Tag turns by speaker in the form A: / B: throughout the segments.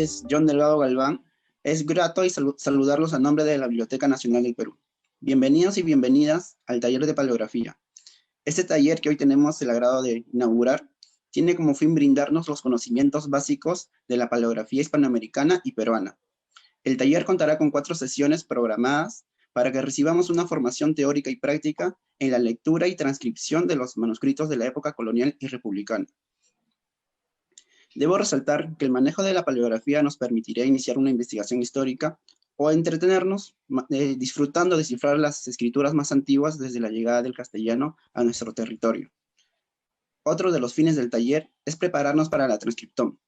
A: es John Delgado Galván. Es grato y saludarlos a nombre de la Biblioteca Nacional del Perú. Bienvenidos y bienvenidas al taller de paleografía. Este taller que hoy tenemos el agrado de inaugurar tiene como fin brindarnos los conocimientos básicos de la paleografía hispanoamericana y peruana. El taller contará con 4 sesiones programadas para que recibamos una formación teórica y práctica en la lectura y transcripción de los manuscritos de la época colonial y republicana. Debo resaltar que el manejo de la paleografía nos permitirá iniciar una investigación histórica o entretenernos disfrutando de descifrar las escrituras más antiguas desde la llegada del castellano a nuestro territorio. Otro de los fines del taller es prepararnos para la transcriptón,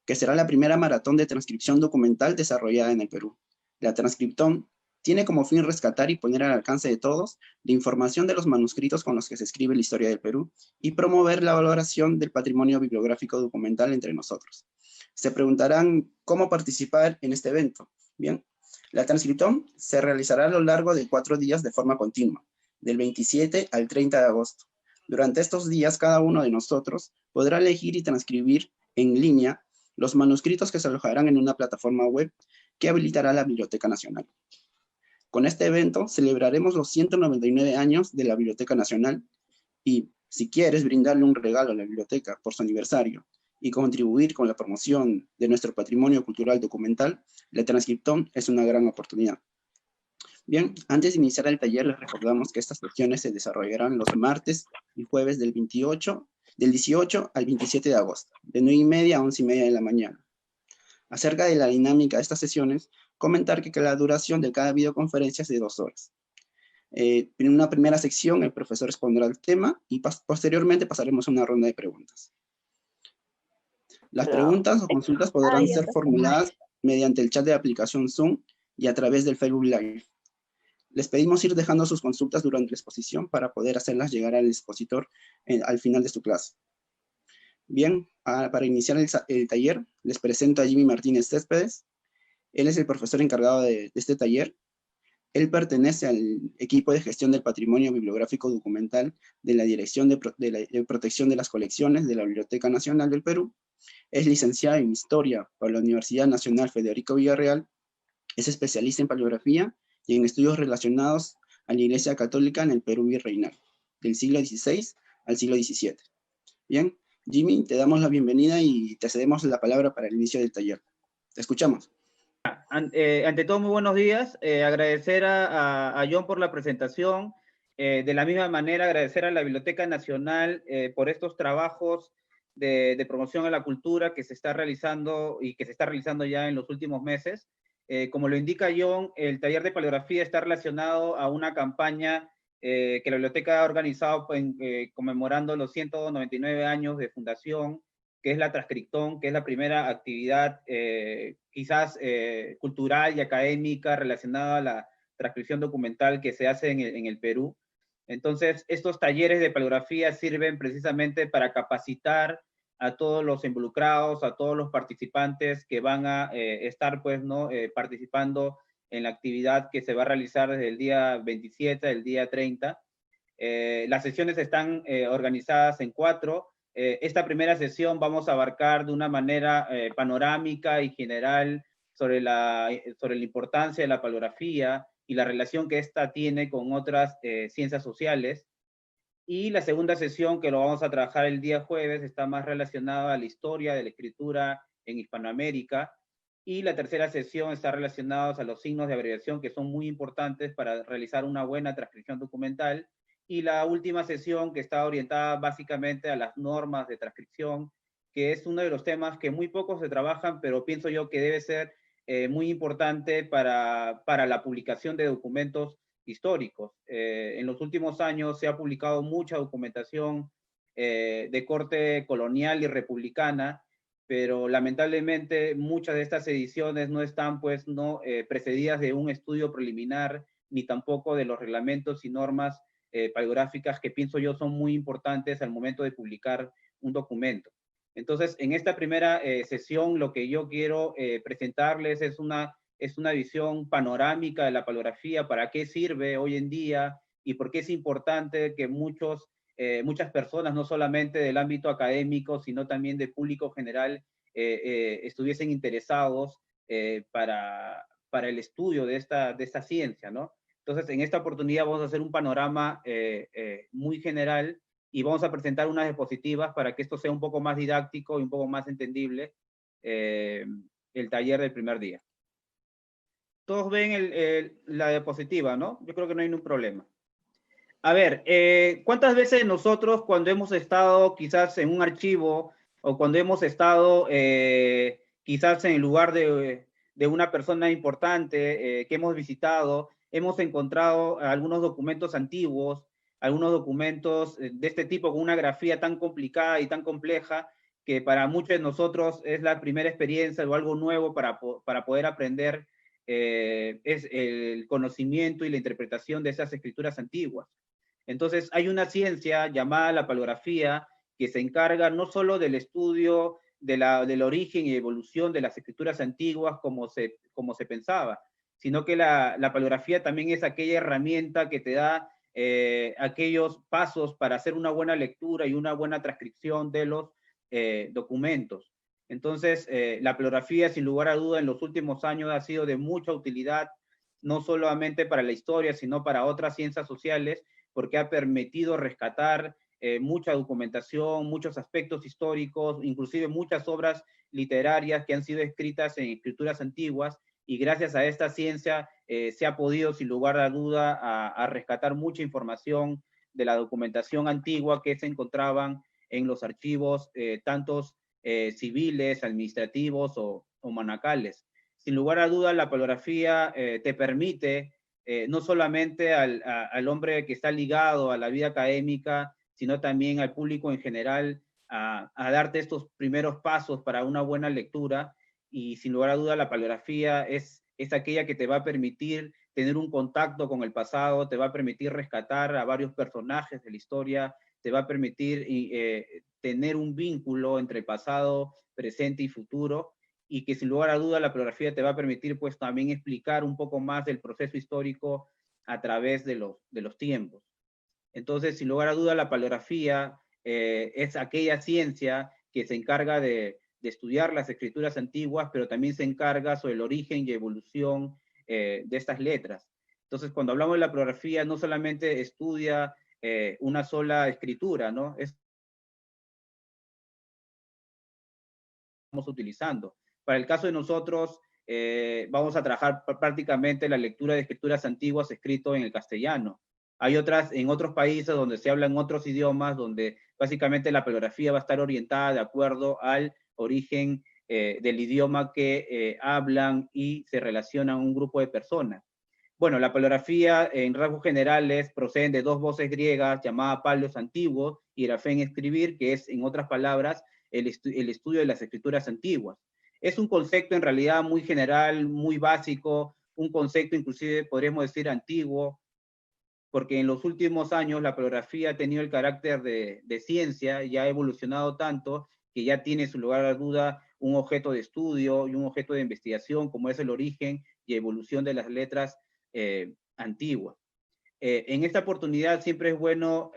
A: que será la primera maratón de transcripción documental desarrollada en el Perú. La transcriptón tiene como fin rescatar y poner al alcance de todos la información de los manuscritos con los que se escribe la historia del Perú y promover la valoración del patrimonio bibliográfico documental entre nosotros. Se preguntarán cómo participar en este evento. Bien, la transcriptón se realizará a lo largo de 4 días de forma continua, del 27 al 30 de agosto. Durante estos días, cada uno de nosotros podrá elegir y transcribir en línea los manuscritos que se alojarán en una plataforma web que habilitará la Biblioteca Nacional. Con este evento celebraremos los 199 años de la Biblioteca Nacional y si quieres brindarle un regalo a la biblioteca por su aniversario y contribuir con la promoción de nuestro patrimonio cultural documental, la transcriptón es una gran oportunidad. Bien, antes de iniciar el taller les recordamos que estas sesiones se desarrollarán los martes y jueves del 18 al 27 de agosto, de 9:30 a 11:30 de la mañana. Acerca de la dinámica de estas sesiones, comentar que la duración de cada videoconferencia es de 2 horas. En una primera sección, el profesor expondrá el tema y posteriormente pasaremos a una ronda de preguntas. Las preguntas o consultas podrán ser formuladas mediante el chat de la aplicación Zoom y a través del Facebook Live. Les pedimos ir dejando sus consultas durante la exposición para poder hacerlas llegar al expositor al final de su clase. Bien, para iniciar el taller, les presento a Jimmy Martínez Céspedes. Él es el profesor encargado de este taller. Él pertenece al equipo de gestión del patrimonio bibliográfico documental de la Dirección de Protección de las Colecciones de la Biblioteca Nacional del Perú. Es licenciado en Historia por la Universidad Nacional Federico Villarreal. Es especialista en paleografía y en estudios relacionados a la Iglesia Católica en el Perú virreinal, del siglo XVI al siglo XVII. Bien, Jimmy, te damos la bienvenida y te cedemos la palabra para el inicio del taller. Te escuchamos.
B: Ante todo, muy buenos días. Agradecer a John por la presentación. De la misma manera, agradecer a la Biblioteca Nacional por estos trabajos de promoción a la cultura que se está realizando y que se está realizando ya en los últimos meses. Como lo indica John, el taller de paleografía está relacionado a una campaña que la biblioteca ha organizado conmemorando los 199 años de fundación, que es la Transcriptón, que es la primera actividad quizás cultural y académica relacionada a la transcripción documental que se hace en el Perú. Entonces, estos talleres de paleografía sirven precisamente para capacitar a todos los involucrados, a todos los participantes que van a estar pues, ¿no? Participando en la actividad que se va a realizar desde el día 27 al día 30. Las sesiones están organizadas en 4. Esta primera sesión vamos a abarcar de una manera panorámica y general sobre la importancia de la paleografía y la relación que ésta tiene con otras ciencias sociales. Y la segunda sesión, que lo vamos a trabajar el día jueves, está más relacionada a la historia de la escritura en Hispanoamérica. Y la tercera sesión está relacionada a los signos de abreviación, que son muy importantes para realizar una buena transcripción documental. Y la última sesión, que está orientada básicamente a las normas de transcripción, que es uno de los temas que muy pocos se trabajan, pero pienso yo que debe ser muy importante para la publicación de documentos históricos. En los últimos años se ha publicado mucha documentación de corte colonial y republicana, pero lamentablemente muchas de estas ediciones no están pues, precedidas de un estudio preliminar, ni tampoco de los reglamentos y normas paleográficas que pienso yo son muy importantes al momento de publicar un documento. Entonces, en esta primera sesión, lo que yo quiero presentarles es una visión panorámica de la paleografía, para qué sirve hoy en día y por qué es importante que muchas personas, no solamente del ámbito académico, sino también de público general, estuviesen interesados para el estudio de esta ciencia, ¿no? Entonces, en esta oportunidad vamos a hacer un panorama muy general y vamos a presentar unas diapositivas para que esto sea un poco más didáctico y un poco más entendible el taller del primer día. Todos ven la diapositiva, ¿no? Yo creo que no hay ningún problema. A ver, ¿cuántas veces nosotros cuando hemos estado quizás en un archivo o cuando hemos estado quizás en el lugar de una persona importante que hemos visitado, hemos encontrado algunos documentos antiguos, algunos documentos de este tipo con una grafía tan complicada y tan compleja que para muchos de nosotros es la primera experiencia o algo nuevo para poder aprender es el conocimiento y la interpretación de esas escrituras antiguas? Entonces, hay una ciencia llamada la paleografía que se encarga no solo del estudio del origen y evolución de las escrituras antiguas como se pensaba, sino que la paleografía también es aquella herramienta que te da aquellos pasos para hacer una buena lectura y una buena transcripción de los documentos. Entonces, la paleografía, sin lugar a duda, en los últimos años ha sido de mucha utilidad, no solamente para la historia, sino para otras ciencias sociales, porque ha permitido rescatar mucha documentación, muchos aspectos históricos, inclusive muchas obras literarias que han sido escritas en escrituras antiguas, y gracias a esta ciencia se ha podido, sin lugar a duda, a rescatar mucha información de la documentación antigua que se encontraban en los archivos, tantos civiles, administrativos o monacales. Sin lugar a duda, la paleografía te permite no solamente al hombre que está ligado a la vida académica, sino también al público en general, a darte estos primeros pasos para una buena lectura. Y sin lugar a duda, la paleografía es aquella que te va a permitir tener un contacto con el pasado, te va a permitir rescatar a varios personajes de la historia, te va a permitir tener un vínculo entre el pasado, presente y futuro, y que sin lugar a duda la paleografía te va a permitir pues también explicar un poco más del proceso histórico a través de los tiempos. Entonces, sin lugar a duda, la paleografía es aquella ciencia que se encarga de estudiar las escrituras antiguas, pero también se encarga sobre el origen y evolución de estas letras. Entonces, cuando hablamos de la paleografía, no solamente estudia una sola escritura, ¿no? Estamos utilizando. Para el caso de nosotros, vamos a trabajar prácticamente la lectura de escrituras antiguas escrito en el castellano. Hay otras en otros países donde se hablan otros idiomas, donde básicamente la paleografía va a estar orientada de acuerdo al origen del idioma que hablan y se relacionan un grupo de personas. Bueno, la paleografía en rasgos generales proceden de dos voces griegas llamadas paleos antiguos y grafén escribir, que es, en otras palabras, el estudio de las escrituras antiguas. Es un concepto en realidad muy general, muy básico, un concepto inclusive podríamos decir antiguo, porque en los últimos años la paleografía ha tenido el carácter de ciencia y ha evolucionado tanto que ya tiene, sin lugar a duda, un objeto de estudio y un objeto de investigación como es el origen y evolución de las letras antiguas. En esta oportunidad siempre es bueno,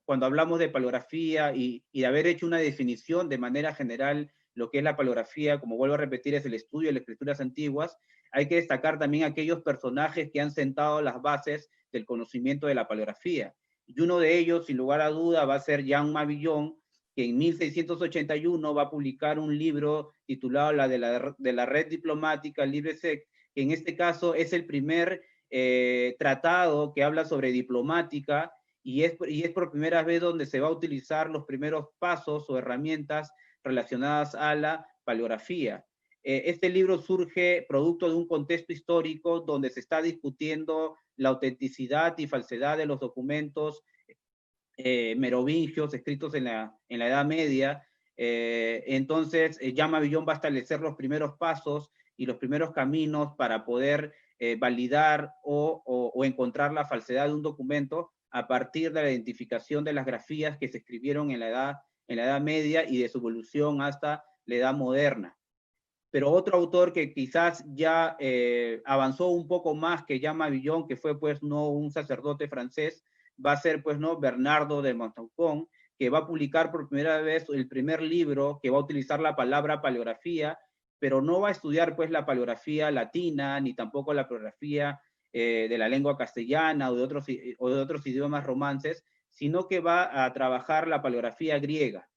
B: cuando hablamos de paleografía y de haber hecho una definición de manera general, lo que es la paleografía, como vuelvo a repetir, es el estudio de las escrituras antiguas, hay que destacar también aquellos personajes que han sentado las bases del conocimiento de la paleografía. Y uno de ellos, sin lugar a duda, va a ser Jean Mabillon, que en 1681 va a publicar un libro titulado de la Red Diplomática Libre Sec, que en este caso es el primer tratado que habla sobre diplomática y es por primera vez donde se va a utilizar los primeros pasos o herramientas relacionadas a la paleografía. Este libro surge producto de un contexto histórico donde se está discutiendo la autenticidad y falsedad de los documentos merovingios escritos en la Edad Media. Entonces, Jean Mabillon va a establecer los primeros pasos y los primeros caminos para poder validar o encontrar la falsedad de un documento a partir de la identificación de las grafías que se escribieron en la Edad Media y de su evolución hasta la Edad Moderna. Pero otro autor que quizás ya avanzó un poco más que Jean Mabillon, que fue pues no un sacerdote francés, va a ser pues no Bernardo de Montfaucon, que va a publicar por primera vez el primer libro que va a utilizar la palabra paleografía, pero no va a estudiar pues la paleografía latina, ni tampoco la paleografía de la lengua castellana o de otros idiomas romances, sino que va a trabajar la paleografía griega.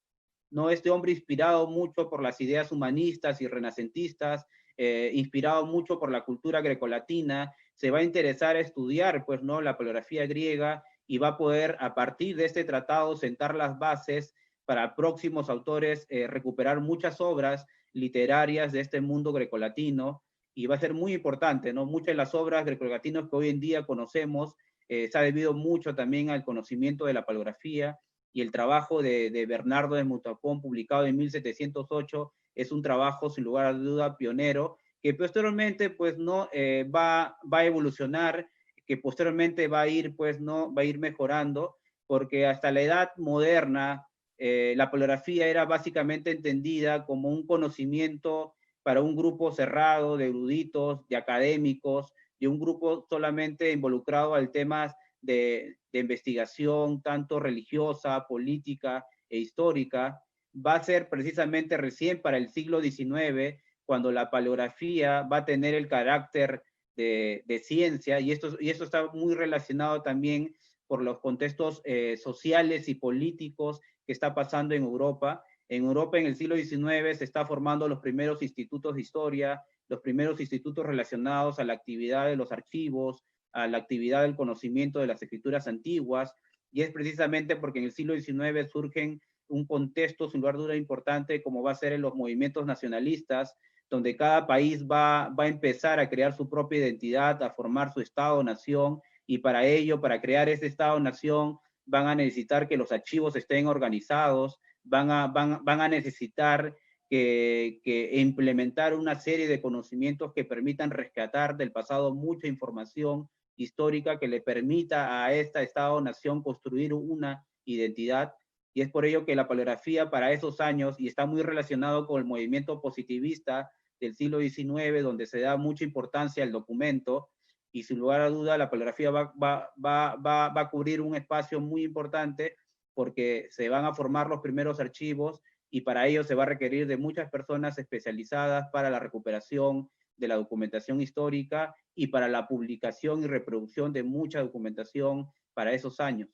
B: ¿No? Este hombre inspirado mucho por las ideas humanistas y renacentistas, inspirado mucho por la cultura grecolatina, se va a interesar a estudiar, pues, ¿no? La paleografía griega y va a poder, a partir de este tratado, sentar las bases para próximos autores recuperar muchas obras literarias de este mundo grecolatino, y va a ser muy importante, ¿no? Muchas de las obras grecolatinas que hoy en día conocemos se ha debido mucho también al conocimiento de la paleografía, y el trabajo de Bernardo de Mutapón, publicado en 1708, es un trabajo sin lugar a duda pionero, que posteriormente pues no va a evolucionar, que posteriormente va a ir pues no va a ir mejorando, porque hasta la edad moderna la paleografía era básicamente entendida como un conocimiento para un grupo cerrado de eruditos, de académicos, de un grupo solamente involucrado al temas de investigación, tanto religiosa, política e histórica. Va a ser precisamente recién para el siglo XIX cuando la paleografía va a tener el carácter de ciencia, y esto está muy relacionado también por los contextos sociales y políticos que está pasando en Europa. En Europa en el siglo XIX se está formando los primeros institutos de historia, los primeros institutos relacionados a la actividad de los archivos, a la actividad del conocimiento de las escrituras antiguas, y es precisamente porque en el siglo XIX surgen un contexto sin lugar a duda importante como va a ser en los movimientos nacionalistas, donde cada país va a empezar a crear su propia identidad, a formar su Estado-nación, y para ello, para crear ese Estado-nación, van a necesitar que los archivos estén organizados, van a necesitar que implementar una serie de conocimientos que permitan rescatar del pasado mucha información histórica que le permita a esta Estado-nación construir una identidad. Y es por ello que la paleografía para esos años, y está muy relacionado con el movimiento positivista del siglo XIX, donde se da mucha importancia al documento, y sin lugar a duda la paleografía va a cubrir un espacio muy importante, porque se van a formar los primeros archivos, y para ello se va a requerir de muchas personas especializadas para la recuperación de la documentación histórica y para la publicación y reproducción de mucha documentación para esos años.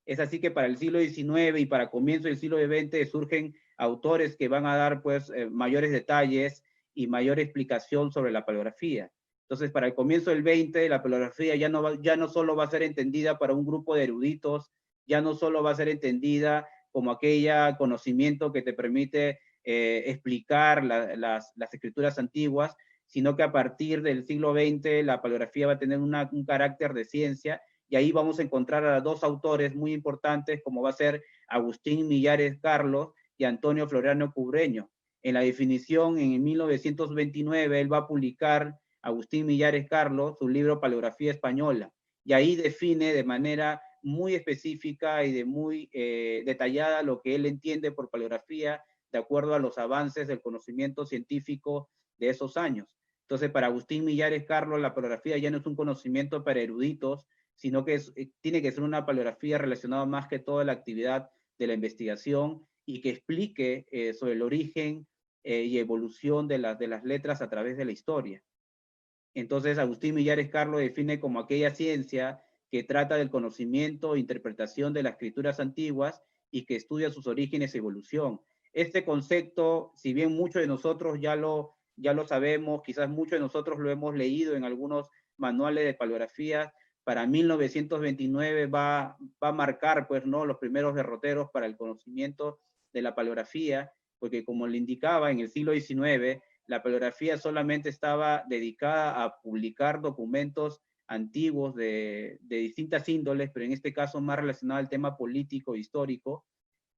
B: Es así que para el siglo XIX y para comienzo del siglo XX surgen autores que van a dar pues mayores detalles y mayor explicación sobre la paleografía. Entonces, para el comienzo del XX, la paleografía ya no solo va a ser entendida para un grupo de eruditos, ya no solo va a ser entendida como aquella conocimiento que te permite explicar las escrituras antiguas, sino que a partir del siglo XX la paleografía va a tener un carácter de ciencia, y ahí vamos a encontrar a dos autores muy importantes, como va a ser Agustín Millares Carlos y Antonio Floriano Cubreño. En la definición, en 1929, él va a publicar, Agustín Millares Carlos, su libro Paleografía Española, y ahí define de manera muy específica y de muy detallada lo que él entiende por paleografía, de acuerdo a los avances del conocimiento científico de esos años. Entonces, para Agustín Millares Carlos, la paleografía ya no es un conocimiento para eruditos, sino que tiene que ser una paleografía relacionada más que todo a la actividad de la investigación, y que explique sobre el origen y evolución de las letras a través de la historia. Entonces, Agustín Millares Carlos define como aquella ciencia que trata del conocimiento e interpretación de las escrituras antiguas y que estudia sus orígenes y evolución. Este concepto, si bien muchos de nosotros ya lo sabemos, quizás muchos de nosotros lo hemos leído en algunos manuales de paleografía, para 1929 va a marcar pues, ¿no? los primeros derroteros para el conocimiento de la paleografía, porque como le indicaba, en el siglo XIX, la paleografía solamente estaba dedicada a publicar documentos antiguos de distintas índoles, pero en este caso más relacionado al tema político e histórico.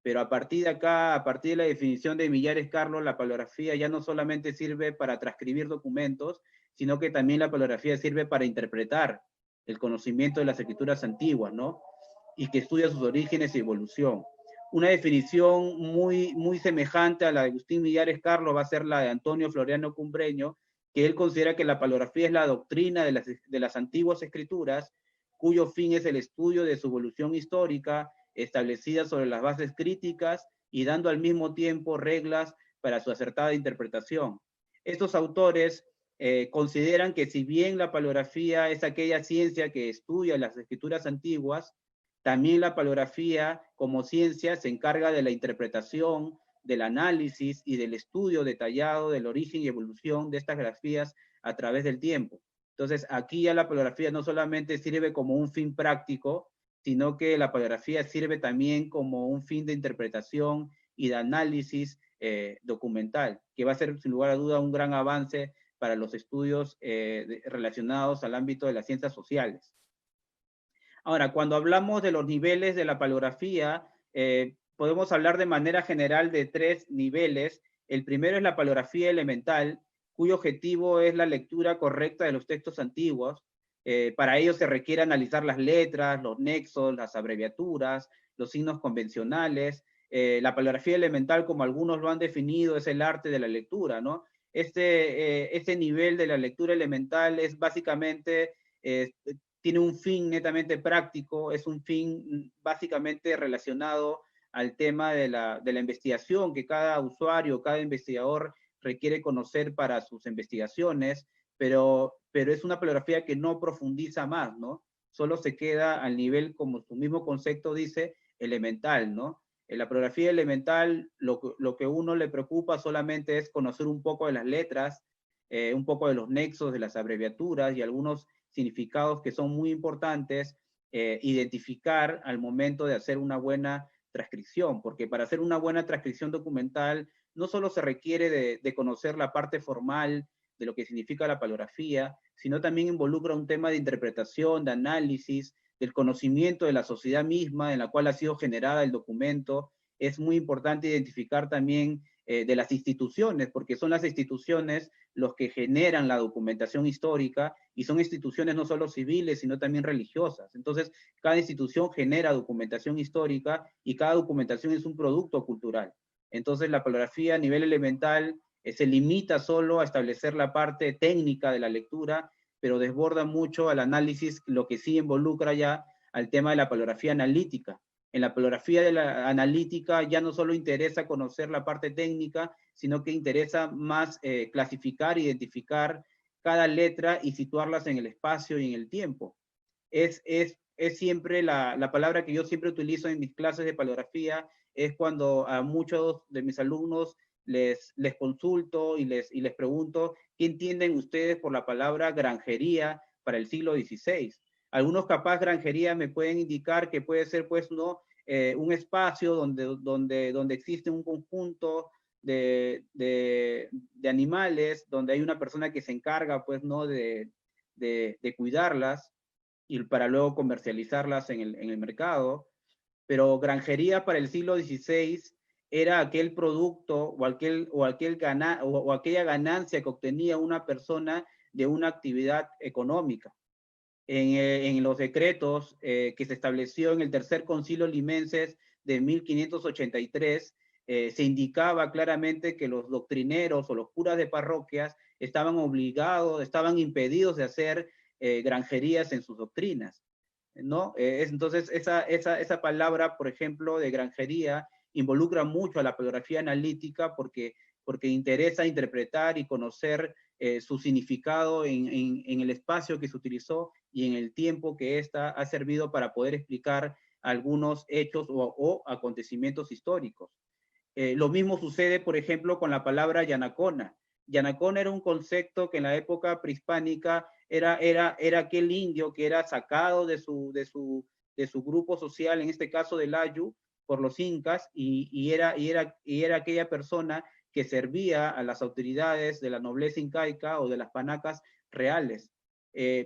B: Pero a partir de acá, a partir de la definición de Millares Carlos, la paleografía ya no solamente sirve para transcribir documentos, sino que también la paleografía sirve para interpretar el conocimiento de las escrituras antiguas, ¿no? Y que estudia sus orígenes y evolución. Una definición muy semejante a la de Agustín Millares Carlos va a ser la de Antonio Floriano Cubreño, que él considera que la paleografía es la doctrina de las antiguas escrituras, cuyo fin es el estudio de su evolución histórica establecidas sobre las bases críticas y dando al mismo tiempo reglas para su acertada interpretación. Estos autores consideran que si bien la paleografía es aquella ciencia que estudia las escrituras antiguas, también la paleografía como ciencia se encarga de la interpretación, del análisis y del estudio detallado del origen y evolución de estas grafías a través del tiempo. Entonces, aquí ya la paleografía no solamente sirve como un fin práctico, sino que la paleografía sirve también como un fin de interpretación y de análisis documental, que va a ser sin lugar a duda un gran avance para los estudios relacionados al ámbito de las ciencias sociales. Ahora, cuando hablamos de los niveles de la paleografía, podemos hablar de manera general de 3 niveles. El primero es la paleografía elemental, cuyo objetivo es la lectura correcta de los textos antiguos. Para ello se requiere analizar las letras, los nexos, las abreviaturas, los signos convencionales. La paleografía elemental, como algunos lo han definido, es el arte de la lectura, ¿no? Este nivel de la lectura elemental es básicamente, tiene un fin netamente práctico, es un fin básicamente relacionado al tema de la investigación que cada usuario, cada investigador requiere conocer para sus investigaciones, pero es una paleografía que no profundiza más, ¿no? Solo se queda al nivel, como su mismo concepto dice, elemental, ¿no? En la paleografía elemental, lo que uno le preocupa solamente es conocer un poco de las letras, un poco de los nexos, de las abreviaturas y algunos significados que son muy importantes, identificar al momento de hacer una buena transcripción, porque para hacer una buena transcripción documental no solo se requiere de conocer la parte formal de lo que significa la paleografía, sino también involucra un tema de interpretación, de análisis, del conocimiento de la sociedad misma en la cual ha sido generada el documento. Es muy importante identificar también de las instituciones, porque son las instituciones los que generan la documentación histórica y son instituciones no solo civiles, sino también religiosas. Entonces, cada institución genera documentación histórica y cada documentación es un producto cultural. Entonces, la paleografía a nivel elemental se limita solo a establecer la parte técnica de la lectura, pero desborda mucho al análisis, lo que sí involucra ya al tema de la paleografía analítica. En la paleografía de la analítica ya no solo interesa conocer la parte técnica, sino que interesa más clasificar, identificar cada letra y situarlas en el espacio y en el tiempo. Es siempre la palabra que yo siempre utilizo en mis clases de paleografía, es cuando a muchos de mis alumnos les consulto y les pregunto, ¿qué entienden ustedes por la palabra granjería para el siglo XVI? Algunos capaz granjería me pueden indicar que puede ser pues no un espacio donde existe un conjunto de animales, donde hay una persona que se encarga pues no de cuidarlas y para luego comercializarlas en el mercado. Pero granjería para el siglo XVI era aquel producto o aquella ganancia que obtenía una persona de una actividad económica. En los decretos que se estableció en el Tercer Concilio Limenses de 1583, se indicaba claramente que los doctrineros o los curas de parroquias estaban obligados, estaban impedidos de hacer granjerías en sus doctrinas, ¿no? Entonces, esa palabra, por ejemplo, de granjería, involucra mucho a la paleografía analítica porque interesa interpretar y conocer su significado en el espacio que se utilizó y en el tiempo que ésta ha servido para poder explicar algunos hechos o acontecimientos históricos. Lo mismo sucede, por ejemplo, con la palabra yanacona. Yanacona era un concepto que en la época prehispánica era aquel indio que era sacado de su grupo social, en este caso del Ayu, por los incas, y era aquella persona que servía a las autoridades de la nobleza incaica o de las panacas reales.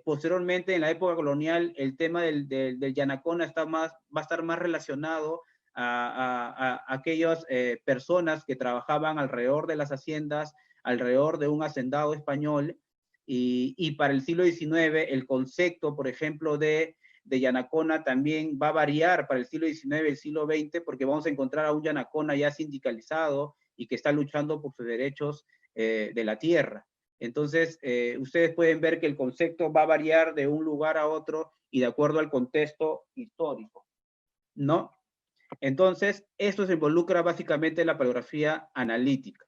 B: Posteriormente, en la época colonial, el tema del yanacona va a estar más relacionado a aquellas personas que trabajaban alrededor de las haciendas, alrededor de un hacendado español, y para el siglo XIX el concepto, por ejemplo, de yanacona también va a variar para el siglo XIX y el siglo XX, porque vamos a encontrar a un yanacona ya sindicalizado y que está luchando por sus derechos de la tierra. Entonces, ustedes pueden ver que el concepto va a variar de un lugar a otro y de acuerdo al contexto histórico, ¿no? Entonces, esto se involucra básicamente en la paleografía analítica.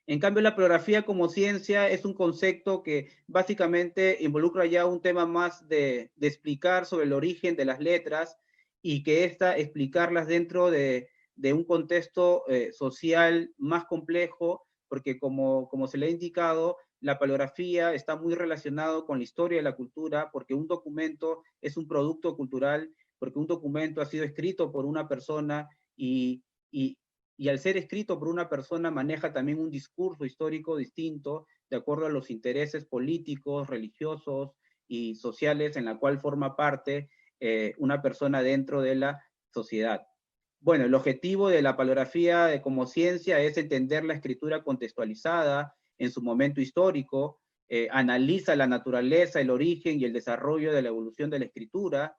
B: En cambio, la paleografía como ciencia es un concepto que básicamente involucra ya un tema más de explicar sobre el origen de las letras y que explicarlas dentro de un contexto social más complejo, porque como se le ha indicado, la paleografía está muy relacionado con la historia de la cultura, porque un documento es un producto cultural, porque un documento ha sido escrito por una persona y, y al ser escrito por una persona maneja también un discurso histórico distinto de acuerdo a los intereses políticos, religiosos y sociales en la cual forma parte una persona dentro de la sociedad. Bueno, el objetivo de la paleografía como ciencia es entender la escritura contextualizada en su momento histórico, analiza la naturaleza, el origen y el desarrollo de la evolución de la escritura.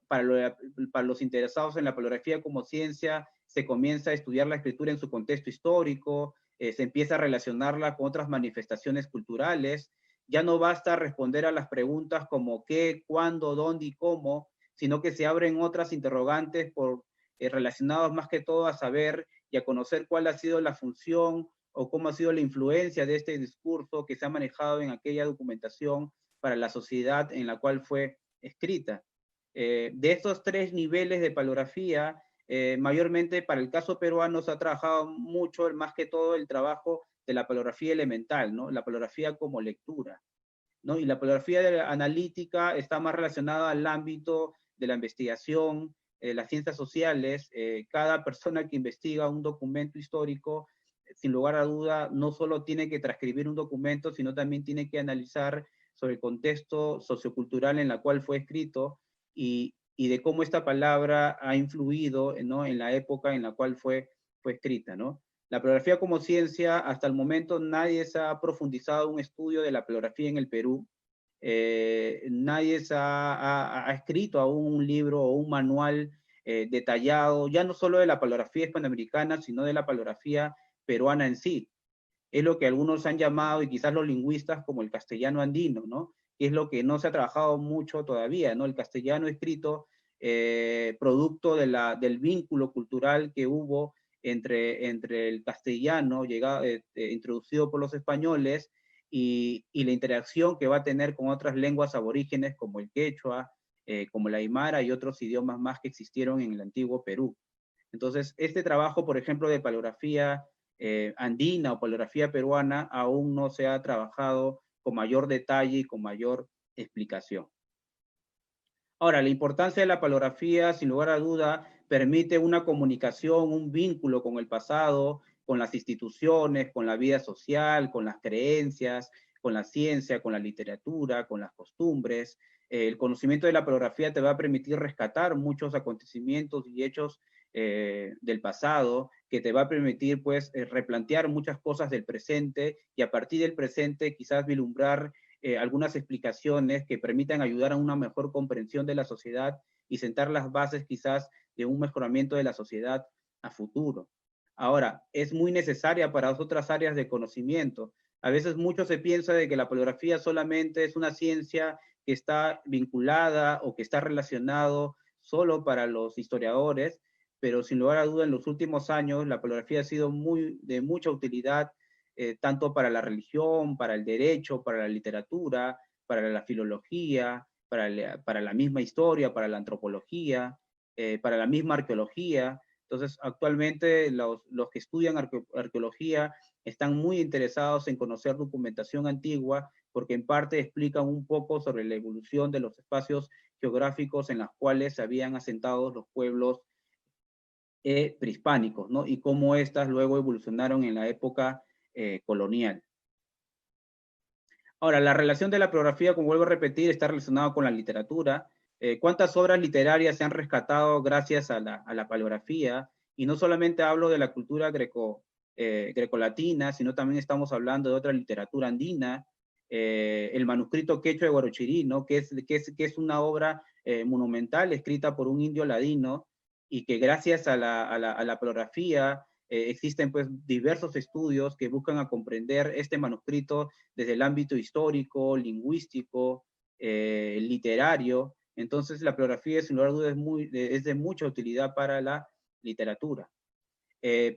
B: Para los interesados en la paleografía como ciencia, se comienza a estudiar la escritura en su contexto histórico, se empieza a relacionarla con otras manifestaciones culturales. Ya no basta responder a las preguntas como qué, cuándo, dónde y cómo, sino que se abren otras interrogantes relacionadas más que todo a saber y a conocer cuál ha sido la función o cómo ha sido la influencia de este discurso que se ha manejado en aquella documentación para la sociedad en la cual fue escrita. De estos tres niveles de paleografía, mayormente para el caso peruano se ha trabajado mucho, más que todo el trabajo de la paleografía elemental, ¿no? La paleografía como lectura, ¿no? Y la paleografía analítica está más relacionada al ámbito de la investigación, las ciencias sociales. Cada persona que investiga un documento histórico, sin lugar a duda, no solo tiene que transcribir un documento, sino también tiene que analizar sobre el contexto sociocultural en el cual fue escrito y de cómo esta palabra ha influido, ¿no? En la época en la cual fue escrita, ¿no? La paleografía como ciencia, hasta el momento nadie se ha profundizado un estudio de la paleografía en el Perú. Nadie ha escrito aún un libro o un manual detallado, ya no solo de la paleografía hispanoamericana, sino de la paleografía peruana en sí. Es lo que algunos han llamado, y quizás los lingüistas, como el castellano andino, ¿no? Que es lo que no se ha trabajado mucho todavía, ¿no? El castellano escrito, producto del vínculo cultural que hubo entre el castellano introducido por los españoles y la interacción que va a tener con otras lenguas aborígenes como el quechua, como la aymara y otros idiomas más que existieron en el antiguo Perú. Entonces, este trabajo, por ejemplo, de paleografía andina o paleografía peruana aún no se ha trabajado con mayor detalle y con mayor explicación. Ahora, la importancia de la paleografía, sin lugar a duda, permite una comunicación, un vínculo con el pasado, con las instituciones, con la vida social, con las creencias, con la ciencia, con la literatura, con las costumbres. El conocimiento de la paleografía te va a permitir rescatar muchos acontecimientos y hechos del pasado, que te va a permitir pues replantear muchas cosas del presente y a partir del presente quizás vislumbrar algunas explicaciones que permitan ayudar a una mejor comprensión de la sociedad y sentar las bases quizás de un mejoramiento de la sociedad a futuro. Ahora, es muy necesaria para otras áreas de conocimiento. A veces mucho se piensa de que la paleografía solamente es una ciencia que está vinculada o que está relacionado solo para los historiadores, pero sin lugar a duda en los últimos años la paleografía ha sido de mucha utilidad tanto para la religión, para el derecho, para la literatura, para la filología, para la misma historia, para la antropología, para la misma arqueología. Entonces, actualmente los que estudian arqueología están muy interesados en conocer documentación antigua porque en parte explican un poco sobre la evolución de los espacios geográficos en los cuales se habían asentado los pueblos prehispánicos, ¿no? Y cómo éstas luego evolucionaron en la época colonial. Ahora, la relación de la paleografía, como vuelvo a repetir, está relacionada con la literatura. ¿Cuántas obras literarias se han rescatado gracias a la paleografía? Y no solamente hablo de la cultura grecolatina, sino también estamos hablando de otra literatura andina, el manuscrito quechua de Guarochirí, que es una obra monumental escrita por un indio ladino y que gracias a la paleografía existen pues diversos estudios que buscan a comprender este manuscrito desde el ámbito histórico, lingüístico, literario, Entonces la paleografía, sin lugar a dudas, es de mucha utilidad para la literatura.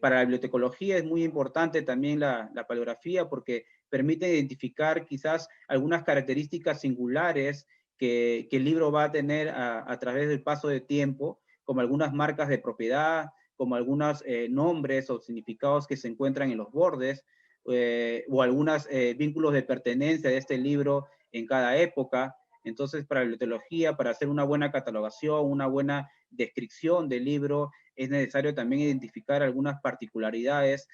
B: Para la bibliotecología es muy importante también la paleografía porque permite identificar quizás algunas características singulares que el libro va a tener a través del paso de tiempo, como algunas marcas de propiedad, como algunos nombres o significados que se encuentran en los bordes, o algunos vínculos de pertenencia de este libro en cada época. Entonces, para la bibliotecología, para hacer una buena catalogación, una buena descripción del libro, es necesario también identificar algunas particularidades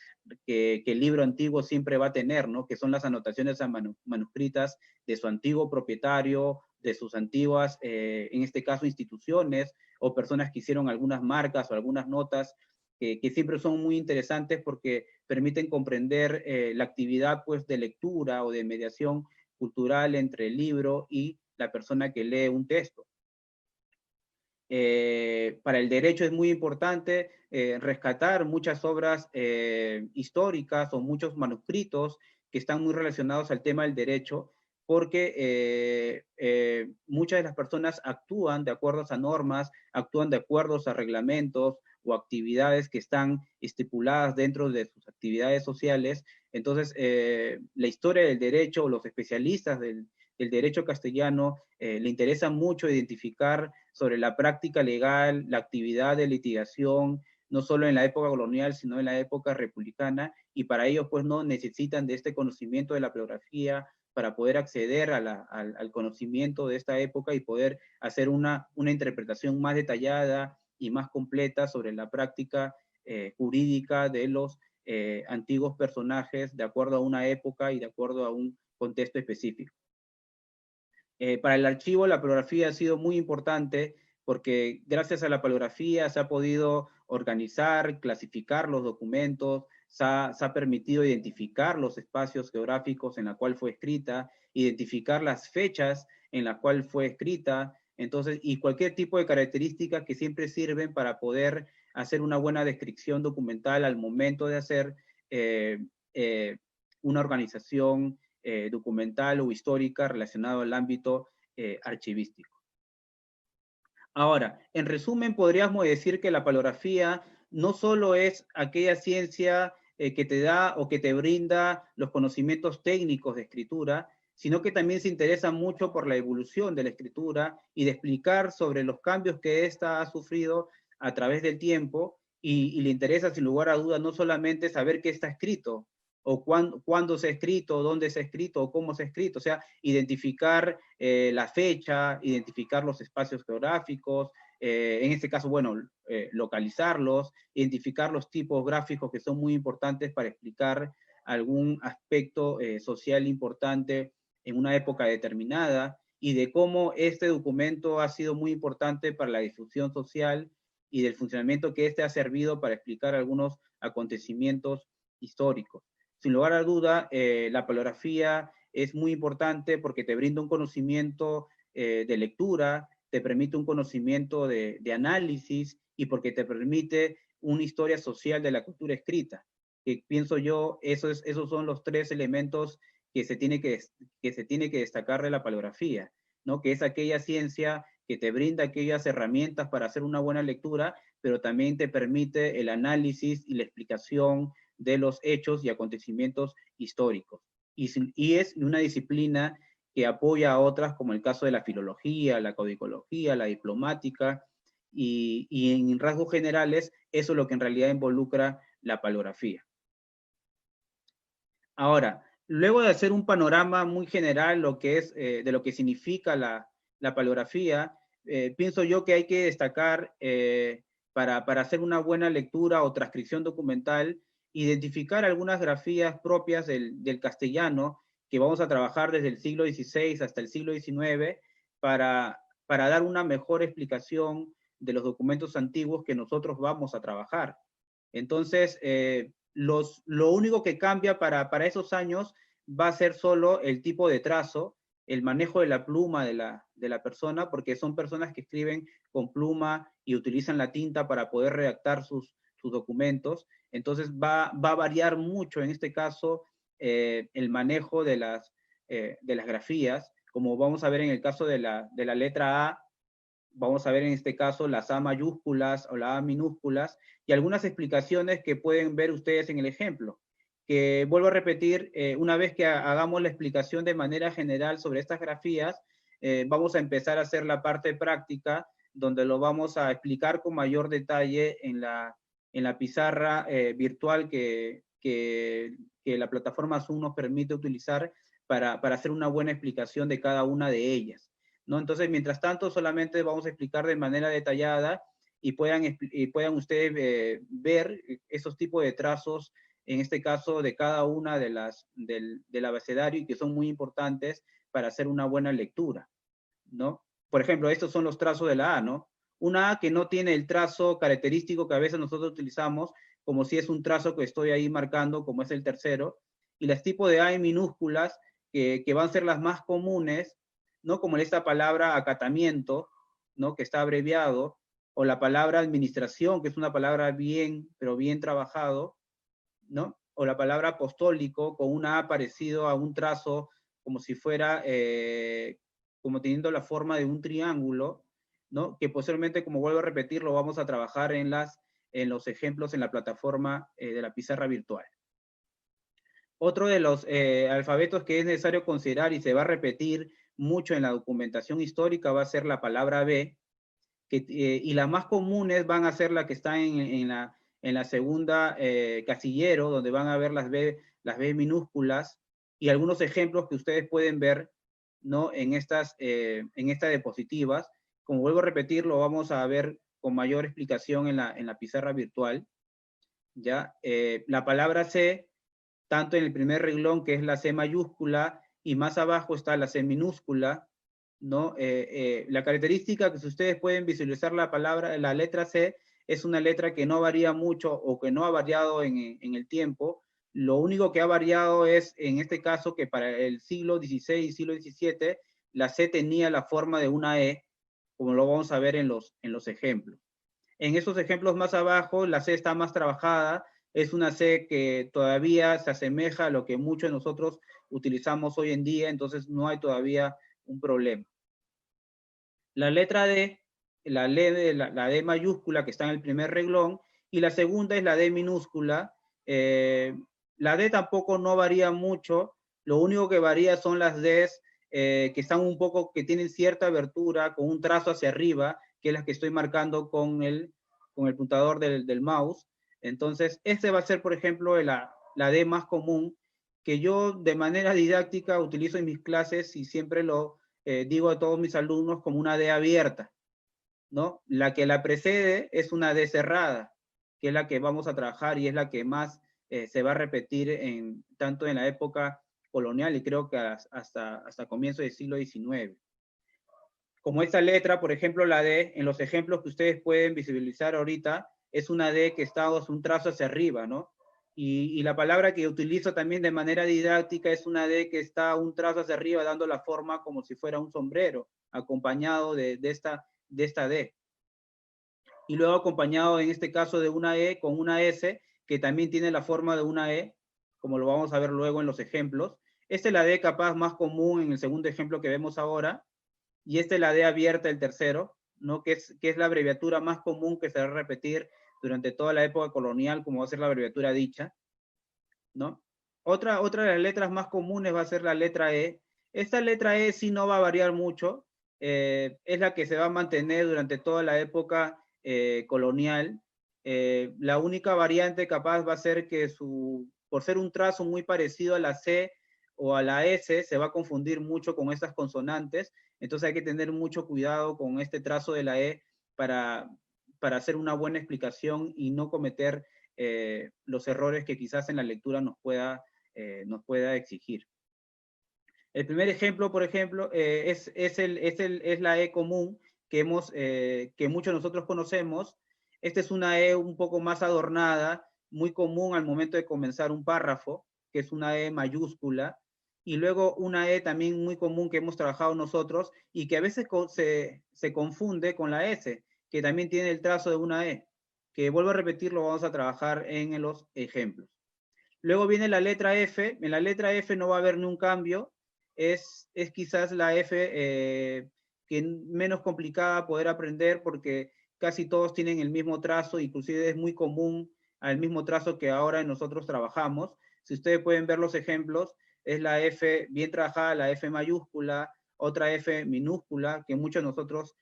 B: que el libro antiguo siempre va a tener, ¿no? Que son las anotaciones manuscritas de su antiguo propietario, de sus antiguas, en este caso, instituciones o personas que hicieron algunas marcas o algunas notas que siempre son muy interesantes porque permiten comprender la actividad pues, de lectura o de mediación cultural entre el libro y la persona que lee un texto. Para el derecho es muy importante rescatar muchas obras históricas o muchos manuscritos que están muy relacionados al tema del derecho, porque muchas de las personas actúan de acuerdo a normas, actúan de acuerdo a reglamentos o actividades que están estipuladas dentro de sus actividades sociales. Entonces, la historia del derecho, los especialistas del derecho castellano, le interesa mucho identificar sobre la práctica legal, la actividad de litigación, no solo en la época colonial, sino en la época republicana, y para ello pues no necesitan de este conocimiento de la paleografía para poder acceder al conocimiento de esta época y poder hacer una interpretación más detallada y más completa sobre la práctica jurídica de los antiguos personajes de acuerdo a una época y de acuerdo a un contexto específico. Para el archivo, la paleografía ha sido muy importante porque gracias a la paleografía se ha podido organizar, clasificar los documentos, se ha permitido identificar los espacios geográficos en la cual fue escrita, identificar las fechas en la cual fue escrita, entonces, y cualquier tipo de características que siempre sirven para poder hacer una buena descripción documental al momento de hacer una organización documental o histórica relacionado al ámbito archivístico. Ahora, en resumen, podríamos decir que la paleografía no solo es aquella ciencia que te da o que te brinda los conocimientos técnicos de escritura, sino que también se interesa mucho por la evolución de la escritura y de explicar sobre los cambios que ésta ha sufrido a través del tiempo y le interesa sin lugar a dudas no solamente saber qué está escrito, o cuándo se ha escrito, dónde se ha escrito, o cómo se ha escrito, o sea, identificar la fecha, identificar los espacios geográficos, en este caso, bueno, localizarlos, identificar los tipos gráficos que son muy importantes para explicar algún aspecto social importante en una época determinada, y de cómo este documento ha sido muy importante para la difusión social y del funcionamiento que este ha servido para explicar algunos acontecimientos históricos. Sin lugar a duda, la paleografía es muy importante porque te brinda un conocimiento de lectura, te permite un conocimiento de análisis y porque te permite una historia social de la cultura escrita. Que pienso yo, esos son los tres elementos que se tiene que destacar de la paleografía, ¿no? Que es aquella ciencia que te brinda aquellas herramientas para hacer una buena lectura, pero también te permite el análisis y la explicación de los hechos y acontecimientos históricos. Y es una disciplina que apoya a otras, como el caso de la filología, la codicología, la diplomática, y en rasgos generales, eso es lo que en realidad involucra la paleografía. Ahora, luego de hacer un panorama muy general lo que es, de lo que significa la paleografía, pienso yo que hay que destacar para hacer una buena lectura o transcripción documental, identificar algunas grafías propias del castellano que vamos a trabajar desde el siglo XVI hasta el siglo XIX para dar una mejor explicación de los documentos antiguos que nosotros vamos a trabajar. Entonces, lo único que cambia para esos años va a ser solo el tipo de trazo, el manejo de la pluma de la persona, porque son personas que escriben con pluma y utilizan la tinta para poder redactar sus documentos. Entonces va a variar mucho en este caso el manejo de las grafías, como vamos a ver en el caso de la letra A, Vamos a ver en este caso las A mayúsculas o las A minúsculas y algunas explicaciones que pueden ver ustedes en el ejemplo. Que vuelvo a repetir, una vez que hagamos la explicación de manera general sobre estas grafías, vamos a empezar a hacer la parte práctica, donde lo vamos a explicar con mayor detalle en la pizarra virtual que la plataforma Zoom nos permite utilizar para hacer una buena explicación de cada una de ellas, ¿no? Entonces, mientras tanto, solamente vamos a explicar de manera detallada y puedan ustedes ver esos tipos de trazos, en este caso de cada una del abecedario, y que son muy importantes para hacer una buena lectura, ¿no? Por ejemplo, estos son los trazos de la A, ¿no? Una A que no tiene el trazo característico que a veces nosotros utilizamos, como si es un trazo que estoy ahí marcando, como es el tercero, y los tipos de A en minúsculas, que van a ser las más comunes, ¿no? Como esta palabra acatamiento, ¿no? Que está abreviado, o la palabra administración, que es una palabra bien, pero bien trabajado, ¿no? O la palabra apostólico con una A parecido a un trazo como si fuera, como teniendo la forma de un triángulo, ¿no? Que posteriormente, como vuelvo a repetir, lo vamos a trabajar en los ejemplos en la plataforma de la pizarra virtual. Otro de los alfabetos que es necesario considerar y se va a repetir mucho en la documentación histórica va a ser la palabra B, y las más comunes van a ser las que están en la segunda casillero, donde van a ver las B minúsculas, y algunos ejemplos que ustedes pueden ver, ¿no? En estas diapositivas. Como vuelvo a repetir, lo vamos a ver con mayor explicación en la pizarra virtual, ¿ya? La palabra C, tanto en el primer renglón, que es la C mayúscula, y más abajo está la C minúscula, ¿no? La característica que si ustedes pueden visualizar la letra C, es una letra que no varía mucho o que no ha variado en el tiempo. Lo único que ha variado es, en este caso, que para el siglo XVI y siglo XVII, la C tenía la forma de una E, como lo vamos a ver en los ejemplos. En esos ejemplos más abajo, la C está más trabajada, es una C que todavía se asemeja a lo que muchos de nosotros utilizamos hoy en día, entonces no hay todavía un problema. La letra D, la D mayúscula que está en el primer renglón, y la segunda es la D minúscula. La D tampoco no varía mucho, lo único que varía son las Ds que están un poco, que tienen cierta abertura, con un trazo hacia arriba, que es la que estoy marcando con el puntador del mouse. Entonces, este va a ser, por ejemplo, la D más común, que yo de manera didáctica utilizo en mis clases y siempre lo digo a todos mis alumnos como una D abierta, ¿no? La que la precede es una D cerrada, que es la que vamos a trabajar y es la que más se va a repetir tanto en la época colonial y creo que hasta comienzo del siglo XIX. Como esta letra, por ejemplo, la D, en los ejemplos que ustedes pueden visibilizar ahorita, es una D que está un trazo hacia arriba, ¿no? Y la palabra que utilizo también de manera didáctica es una D que está un trazo hacia arriba, dando la forma como si fuera un sombrero, acompañado de esta D. Y luego acompañado en este caso de una E con una S, que también tiene la forma de una E, como lo vamos a ver luego en los ejemplos. Esta es la D capaz más común en el segundo ejemplo que vemos ahora, y esta es la D abierta, el tercero, ¿no? Que es la abreviatura más común que se va a repetir durante toda la época colonial, como va a ser la abreviatura dicha, ¿no? Otra de las letras más comunes va a ser la letra E. Esta letra E sí no va a variar mucho, es la que se va a mantener durante toda la época colonial. La única variante capaz va a ser que por ser un trazo muy parecido a la C o a la S, se va a confundir mucho con estas consonantes, entonces hay que tener mucho cuidado con este trazo de la E para hacer una buena explicación y no cometer los errores que quizás en la lectura nos pueda exigir. El primer ejemplo, por ejemplo, es la E común que muchos de nosotros conocemos. Esta es una E un poco más adornada, muy común al momento de comenzar un párrafo, que es una E mayúscula, y luego una E también muy común que hemos trabajado nosotros y que a veces se confunde con la S, que también tiene el trazo de una E, que vuelvo a repetir, lo vamos a trabajar en los ejemplos. Luego viene la letra F. En la letra F no va a haber ni un cambio. Es quizás la F que menos complicada poder aprender porque casi todos tienen el mismo trazo, inclusive es muy común al mismo trazo que ahora nosotros trabajamos. Si ustedes pueden ver los ejemplos, es la F bien trabajada, la F mayúscula, otra F minúscula, que muchos de nosotros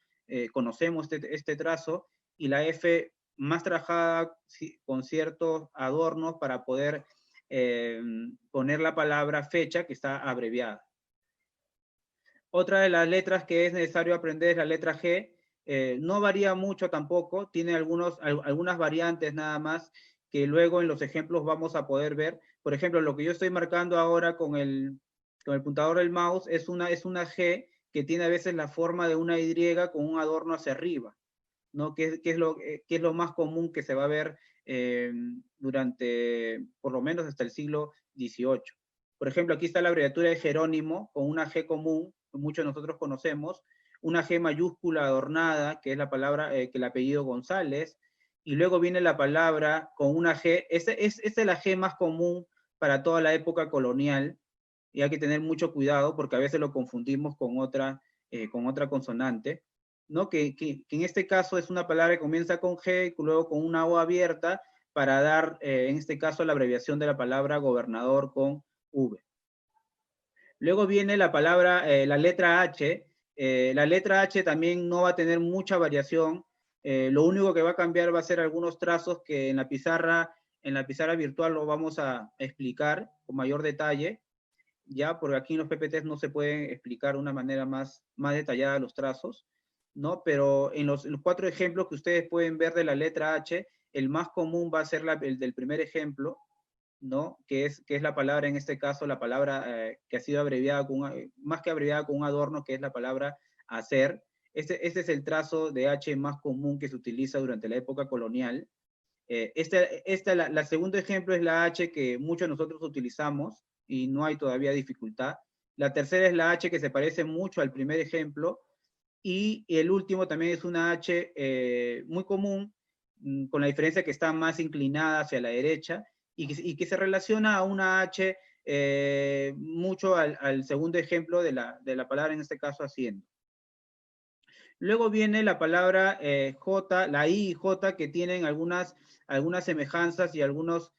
B: conocemos este trazo, y la F más trabajada con ciertos adornos para poder poner la palabra fecha, que está abreviada. Otra de las letras que es necesario aprender es la letra G. No varía mucho tampoco, tiene algunas variantes nada más que luego en los ejemplos vamos a poder ver. Por ejemplo, lo que yo estoy marcando ahora con el puntador del mouse es una G que tiene a veces la forma de una Y con un adorno hacia arriba, ¿no? Que es lo más común que se va a ver durante, por lo menos hasta el siglo XVIII. Por ejemplo, aquí está la abreviatura de Jerónimo con una G común, que muchos de nosotros conocemos, una G mayúscula adornada, que es la palabra, que el apellido González, y luego viene la palabra con una G, esta es la G más común para toda la época colonial, y hay que tener mucho cuidado porque a veces lo confundimos con otra consonante, ¿no? Que en este caso es una palabra que comienza con G y luego con una O abierta para dar, en este caso, la abreviación de la palabra gobernador con V. Luego viene la palabra, la letra H. La letra H también no va a tener mucha variación. Lo único que va a cambiar va a ser algunos trazos que en la pizarra virtual lo vamos a explicar con mayor detalle, ya, porque aquí en los PPTs no se pueden explicar de una manera más detallada los trazos, ¿no? Pero en los 4 ejemplos que ustedes pueden ver de la letra H, el más común va a ser el del primer ejemplo, ¿no? Que es la palabra, en este caso, la palabra que ha sido abreviada, más que abreviada con un adorno, que es la palabra hacer. Este es el trazo de H más común que se utiliza durante la época colonial. La segundo ejemplo es la H que muchos de nosotros utilizamos y no hay todavía dificultad. La tercera es la H que se parece mucho al primer ejemplo. Y el último también es una H muy común, con la diferencia que está más inclinada hacia la derecha y que se relaciona a una H mucho al segundo ejemplo de la palabra, en este caso, haciendo. Luego viene la palabra J, la I y J, que tienen algunas semejanzas y algunas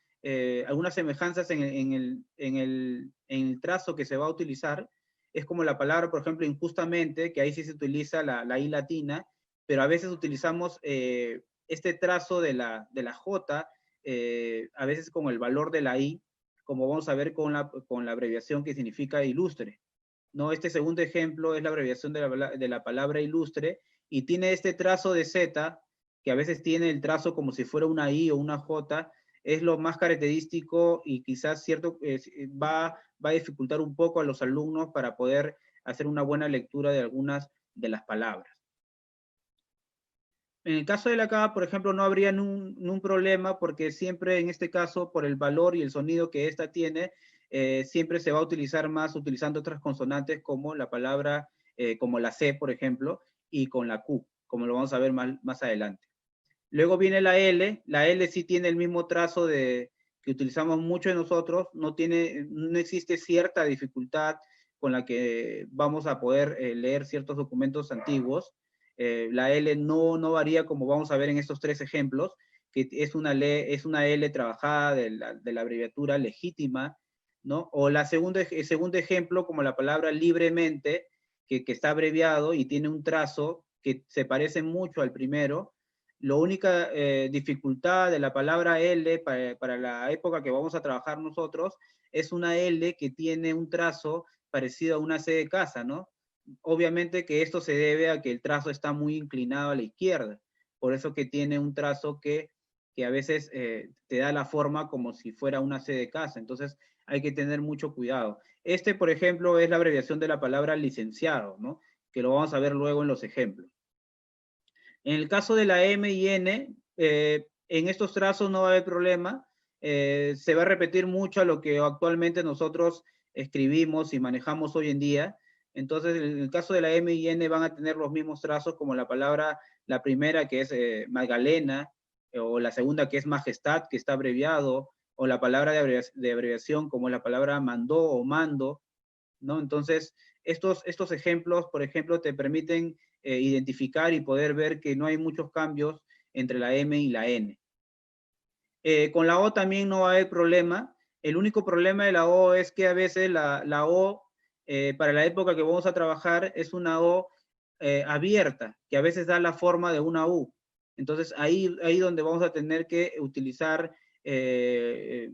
B: semejanzas en el trazo que se va a utilizar. Es como la palabra, por ejemplo, injustamente, que ahí sí se utiliza la I latina, pero a veces utilizamos este trazo de la J, a veces con el valor de la I, como vamos a ver con la abreviación que significa ilustre, ¿no? Este segundo ejemplo es la abreviación de la palabra ilustre y tiene este trazo de Z, que a veces tiene el trazo como si fuera una I o una J, es lo más característico y quizás va a dificultar un poco a los alumnos para poder hacer una buena lectura de algunas de las palabras. En el caso de la K, por ejemplo, no habría ningún problema porque siempre en este caso, por el valor y el sonido que esta tiene, siempre se va a utilizar más utilizando otras consonantes como la palabra, como la C, por ejemplo, y con la Q, como lo vamos a ver más adelante. Luego viene la L sí tiene el mismo trazo que utilizamos mucho de nosotros, no existe cierta dificultad con la que vamos a poder leer ciertos documentos antiguos. La L no varía como vamos a ver en estos 3 ejemplos, que es una L trabajada de la abreviatura legítima, ¿no? O el segundo ejemplo, como la palabra libremente, que está abreviado y tiene un trazo que se parece mucho al primero. La única dificultad de la palabra L para la época que vamos a trabajar nosotros es una L que tiene un trazo parecido a una C de casa, ¿no? Obviamente que esto se debe a que el trazo está muy inclinado a la izquierda, por eso que tiene un trazo que a veces te da la forma como si fuera una C de casa, entonces hay que tener mucho cuidado. Por ejemplo, es la abreviación de la palabra licenciado, ¿no? Que lo vamos a ver luego en los ejemplos. En el caso de la M y N, en estos trazos no va a haber problema, se va a repetir mucho a lo que actualmente nosotros escribimos y manejamos hoy en día. Entonces, en el caso de la M y N van a tener los mismos trazos como la palabra, la primera que es Magdalena, o la segunda que es majestad, que está abreviado, o la palabra de abreviación como la palabra mandó o mando, ¿no? Entonces, Estos ejemplos, por ejemplo, te permiten identificar y poder ver que no hay muchos cambios entre la M y la N. Con la O también no va a haber problema. El único problema de la O es que a veces la O, para la época que vamos a trabajar, es una O abierta, que a veces da la forma de una U. Entonces, ahí donde vamos a tener que utilizar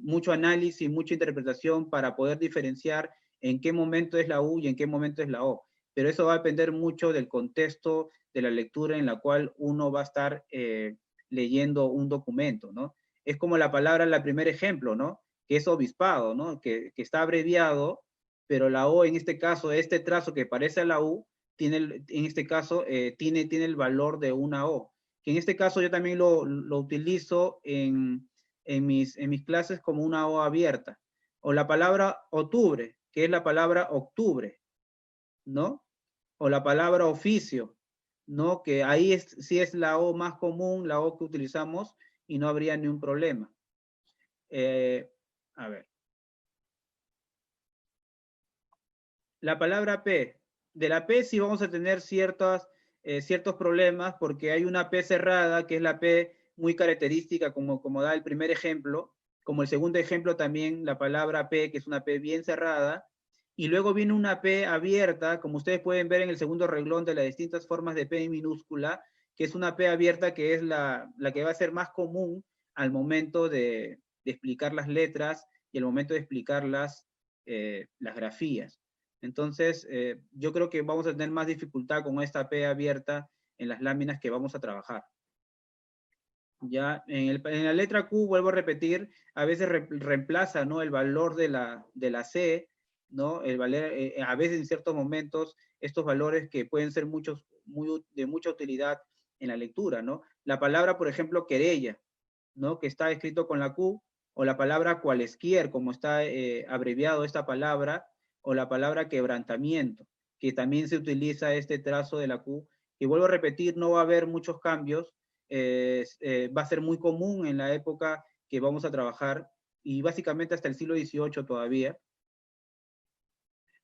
B: mucho análisis, mucha interpretación para poder diferenciar en qué momento es la U y en qué momento es la O. Pero eso va a depender mucho del contexto de la lectura en la cual uno va a estar leyendo un documento, ¿no? Es como la palabra, el primer ejemplo, ¿no? Que es obispado, ¿no? Que está abreviado, pero la O en este caso, este trazo que parece a la U, en este caso, tiene el valor de una O. Que en este caso yo también lo utilizo en mis clases como una O abierta. O la palabra octubre, que es la palabra octubre, ¿no? O la palabra oficio, ¿no? Que ahí sí es la O más común, la O que utilizamos, y no habría ni un problema. A ver. La palabra P. De la P sí vamos a tener ciertos problemas porque hay una P cerrada, que es la P muy característica, como da el primer ejemplo, como el segundo ejemplo también la palabra P, que es una P bien cerrada, y luego viene una P abierta, como ustedes pueden ver en el segundo renglón de las distintas formas de P en minúscula, que es una P abierta que es la que va a ser más común al momento de explicar las letras y al momento de explicar las grafías. Entonces, yo creo que vamos a tener más dificultad con esta P abierta en las láminas que vamos a trabajar. Ya, en la letra Q, vuelvo a repetir, a veces reemplaza, ¿no? El valor de la C, ¿no? A veces en ciertos momentos, estos valores que pueden ser de mucha utilidad en la lectura, ¿no? La palabra, por ejemplo, querella, ¿no? Que está escrito con la Q, o la palabra cualesquier, como está abreviado esta palabra, o la palabra quebrantamiento, que también se utiliza este trazo de la Q, y vuelvo a repetir, no va a haber muchos cambios, va a ser muy común en la época que vamos a trabajar, y básicamente hasta el siglo XVIII todavía.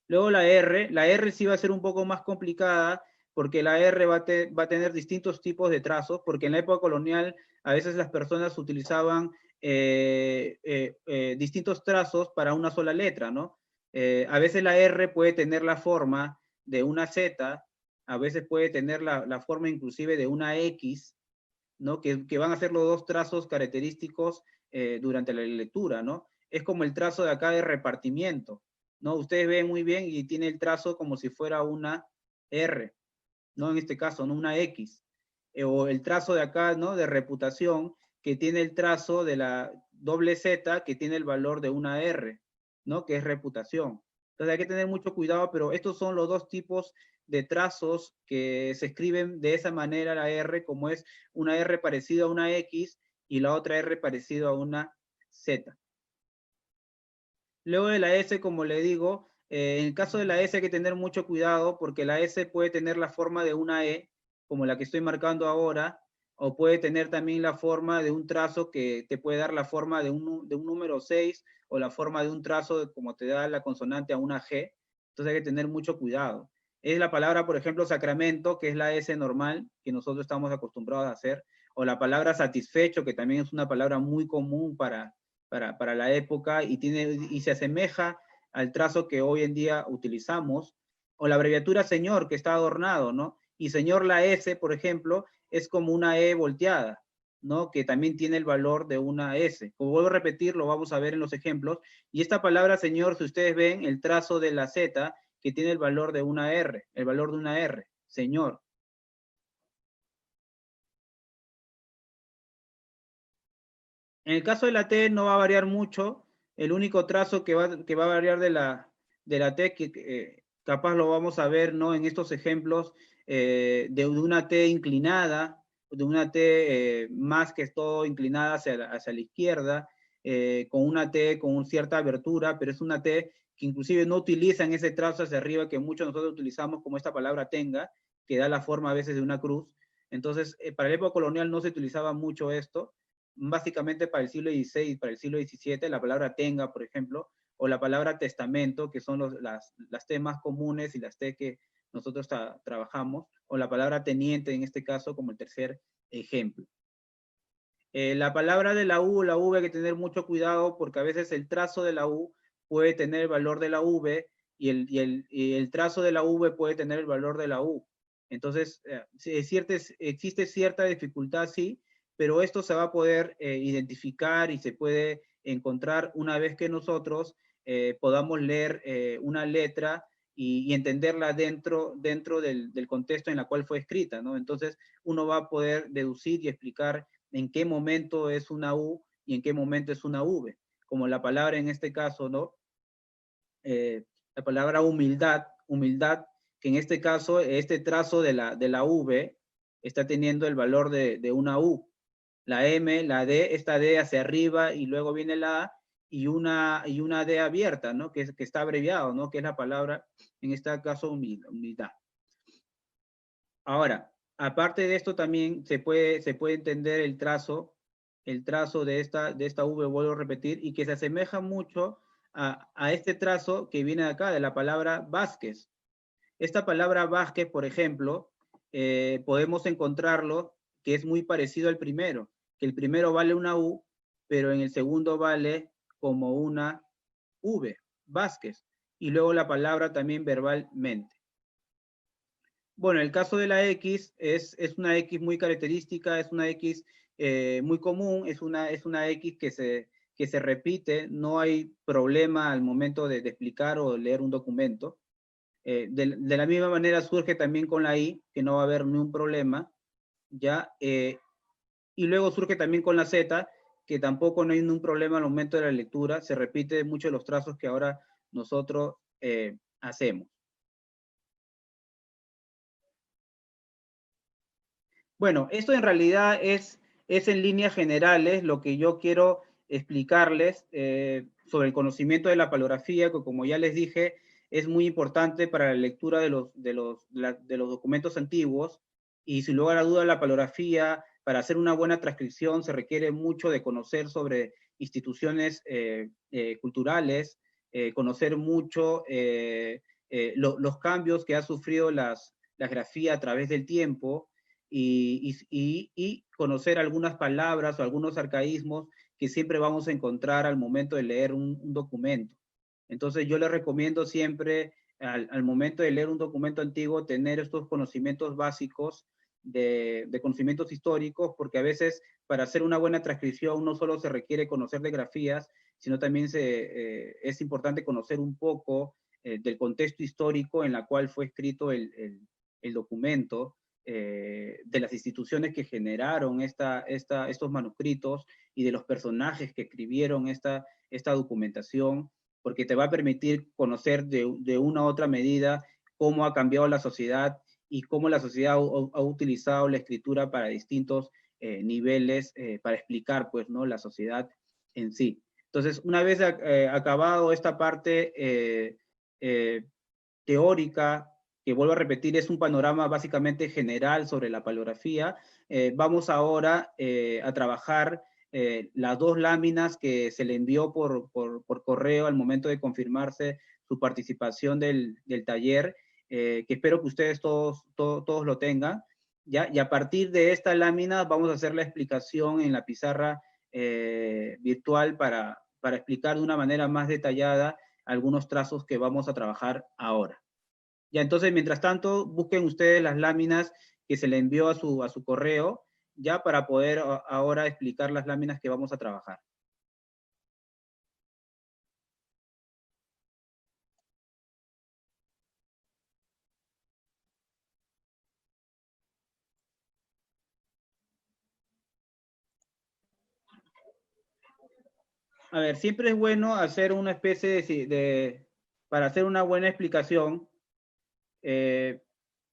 B: Luego la R sí va a ser un poco más complicada, porque la R va a tener distintos tipos de trazos, porque en la época colonial a veces las personas utilizaban distintos trazos para una sola letra, ¿no? A veces la R puede tener la forma de una Z, a veces puede tener la forma inclusive de una X, ¿no? Que van a ser los dos trazos característicos durante la lectura, ¿no? Es como el trazo de acá de repartimiento, ¿no? Ustedes ven muy bien y tiene el trazo como si fuera una R, ¿no? En este caso, ¿no? Una X. O el trazo de acá, ¿no? De reputación, que tiene el trazo de la doble Z, que tiene el valor de una R, ¿no? Que es reputación. Entonces hay que tener mucho cuidado, pero estos son los dos tipos de trazos que se escriben de esa manera la R, como es una R parecida a una X y la otra R parecida a una Z. Luego de la S, como le digo, en el caso de la S hay que tener mucho cuidado porque la S puede tener la forma de una E, como la que estoy marcando ahora, o puede tener también la forma de un trazo que te puede dar la forma de un número 6 o la forma de un trazo como te da la consonante a una G. Entonces hay que tener mucho cuidado. Es la palabra, por ejemplo, sacramento, que es la S normal, que nosotros estamos acostumbrados a hacer, o la palabra satisfecho, que también es una palabra muy común para la época y se asemeja al trazo que hoy en día utilizamos, o la abreviatura señor, que está adornado, ¿no? Y señor, la S, por ejemplo, es como una E volteada, ¿no? Que también tiene el valor de una S. Como vuelvo a repetir, lo vamos a ver en los ejemplos. Y esta palabra señor, si ustedes ven el trazo de la Z, que tiene el valor de una R, el valor de una R, señor. En el caso de la T no va a variar mucho. El único trazo que va a variar de la T, que capaz lo vamos a ver, ¿no? En estos ejemplos de una T inclinada, de una T más que todo inclinada hacia la izquierda, con una T con cierta abertura, pero es una T que inclusive no utilizan ese trazo hacia arriba que muchos nosotros utilizamos como esta palabra tenga, que da la forma a veces de una cruz. Entonces, para la época colonial no se utilizaba mucho esto, básicamente para el siglo XVI y para el siglo XVII, la palabra tenga, por ejemplo, o la palabra testamento, que son las T más comunes y las T que nosotros trabajamos, o la palabra teniente en este caso como el tercer ejemplo. La palabra de la U, la V, hay que tener mucho cuidado porque a veces el trazo de la U puede tener el valor de la V y el trazo de la V puede tener el valor de la U. Entonces, existe cierta dificultad, sí, pero esto se va a poder identificar y se puede encontrar una vez que nosotros podamos leer una letra y entenderla dentro del contexto en el cual fue escrita, ¿no? Entonces, uno va a poder deducir y explicar en qué momento es una U y en qué momento es una V. Como la palabra en este caso, ¿no? La palabra humildad, que en este caso, este trazo de la V está teniendo el valor de una U. La M, la D, esta D hacia arriba y luego viene la A y una D abierta, ¿no? Que está abreviado, ¿no? Que es la palabra, en este caso, humildad. Ahora, aparte de esto también se puede entender el trazo de esta V, vuelvo a repetir, y que se asemeja mucho a este trazo que viene de acá, de la palabra Vázquez. Esta palabra Vázquez, por ejemplo, podemos encontrarlo que es muy parecido al primero, que el primero vale una U, pero en el segundo vale como una V, Vázquez, y luego la palabra también verbalmente. Bueno, el caso de la X es una X muy característica, es una X muy común, es una X que se repite, no hay problema al momento de explicar o leer un documento. De la misma manera surge también con la I, que no va a haber ningún problema, ¿ya? Y luego surge también con la Z, que tampoco no hay ningún problema al momento de la lectura, se repite mucho los trazos que ahora nosotros hacemos. Bueno, esto en realidad es en líneas generales lo que yo quiero explicarles sobre el conocimiento de la palografía, que como ya les dije, es muy importante para la lectura de los documentos antiguos, y sin lugar a duda la palografía, para hacer una buena transcripción, se requiere mucho de conocer sobre instituciones culturales, conocer mucho los cambios que ha sufrido la grafía a través del tiempo, y conocer algunas palabras o algunos arcaísmos que siempre vamos a encontrar al momento de leer un documento. Entonces yo les recomiendo siempre al momento de leer un documento antiguo tener estos conocimientos básicos de conocimientos históricos, porque a veces para hacer una buena transcripción no solo se requiere conocer de grafías, sino también es importante conocer un poco del contexto histórico en la cual fue escrito el documento, de las instituciones que generaron estos manuscritos y de los personajes que escribieron esta documentación, porque te va a permitir conocer de una u otra medida cómo ha cambiado la sociedad y cómo la sociedad ha utilizado la escritura para distintos niveles, para explicar, pues, ¿no?, la sociedad en sí. Entonces, una vez acabado esta parte teórica, que vuelvo a repetir, es un panorama básicamente general sobre la paleografía, vamos ahora a trabajar las dos láminas que se le envió por correo al momento de confirmarse su participación del taller, que espero que ustedes todos lo tengan, ¿ya? Y a partir de esta lámina vamos a hacer la explicación en la pizarra virtual para explicar de una manera más detallada algunos trazos que vamos a trabajar ahora. Ya, entonces, mientras tanto, busquen ustedes las láminas que se le envió a su correo, ya, para poder ahora explicar las láminas que vamos a trabajar. A ver, siempre es bueno hacer una especie para hacer una buena explicación,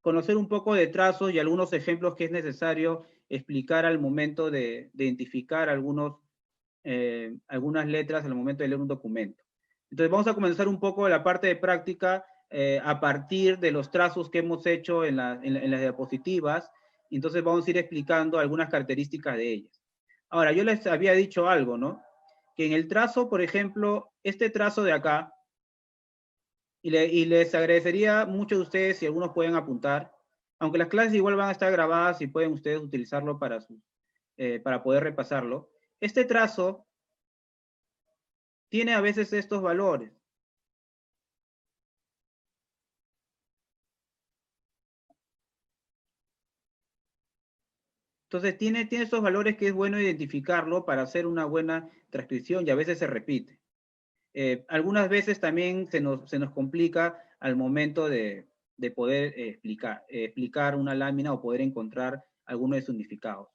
B: conocer un poco de trazos y algunos ejemplos que es necesario explicar al momento de identificar algunas letras al momento de leer un documento. Entonces vamos a comenzar un poco la parte de práctica a partir de los trazos que hemos hecho en las diapositivas. Entonces vamos a ir explicando algunas características de ellas. Ahora, yo les había dicho algo, ¿no? que en el trazo, por ejemplo, este trazo de acá, y les agradecería mucho de ustedes si algunos pueden apuntar, aunque las clases igual van a estar grabadas y pueden ustedes utilizarlo para poder repasarlo. Este trazo tiene a veces estos valores. Entonces tiene estos valores que es bueno identificarlo para hacer una buena transcripción y a veces se repite. Algunas veces también se nos complica al momento de poder explicar una lámina o poder encontrar alguno de sus significados.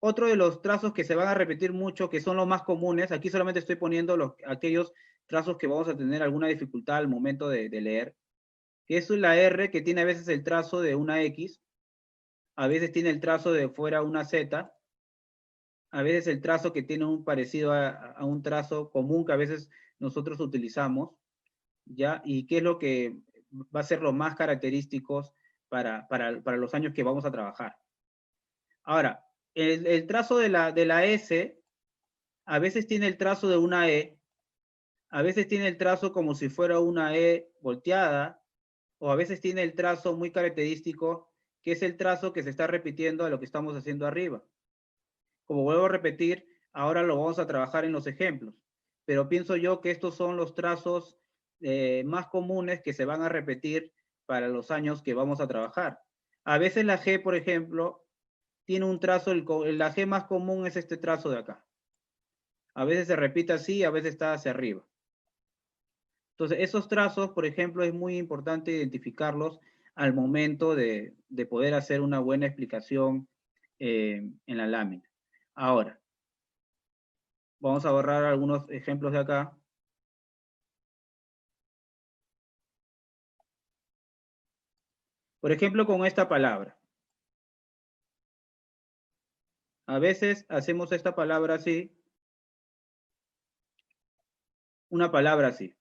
B: Otro de los trazos que se van a repetir mucho, que son los más comunes, aquí solamente estoy poniendo aquellos trazos que vamos a tener alguna dificultad al momento de leer, que es la R, que tiene a veces el trazo de una X, a veces tiene el trazo de fuera una Z, a veces el trazo que tiene un parecido a un trazo común que a veces nosotros utilizamos, ¿ya? Y qué es lo que va a ser lo más característicos para los años que vamos a trabajar. Ahora, el trazo de la S a veces tiene el trazo de una E, a veces tiene el trazo como si fuera una E volteada, o a veces tiene el trazo muy característico, que es el trazo que se está repitiendo a lo que estamos haciendo arriba. Como vuelvo a repetir, ahora lo vamos a trabajar en los ejemplos, pero pienso yo que estos son los trazos más comunes que se van a repetir para los años que vamos a trabajar. A veces la G, por ejemplo, tiene un trazo, la G más común es este trazo de acá. A veces se repite así, a veces está hacia arriba. Entonces, esos trazos, por ejemplo, es muy importante identificarlos al momento de poder hacer una buena explicación en la lámina. Ahora, vamos a borrar algunos ejemplos de acá. Por ejemplo, con esta palabra. A veces hacemos esta palabra así, una palabra así.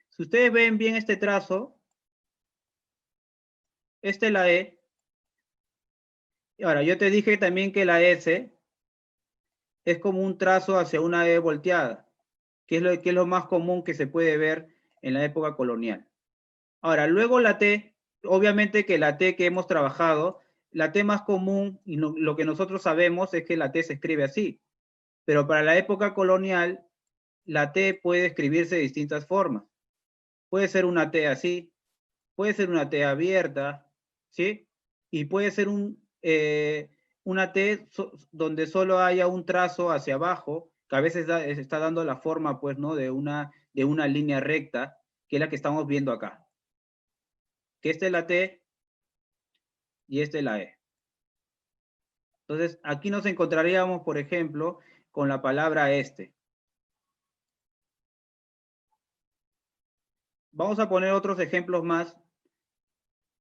B: Si ustedes ven bien este trazo, esta es la E. Ahora, yo te dije también que la S es como un trazo hacia una E volteada, que es lo más común que se puede ver en la época colonial. Ahora, luego la T, obviamente que la T que hemos trabajado, la T más común, y lo que nosotros sabemos es que la T se escribe así, pero para la época colonial, la T puede escribirse de distintas formas. Puede ser una T así, puede ser una T abierta, ¿sí? Y puede ser una T donde solo haya un trazo hacia abajo, que a veces está dando la forma, pues, ¿no? De una línea recta, que es la que estamos viendo acá. Que esta es la T y esta es la E. Entonces, aquí nos encontraríamos, por ejemplo, con la palabra este. Vamos a poner otros ejemplos más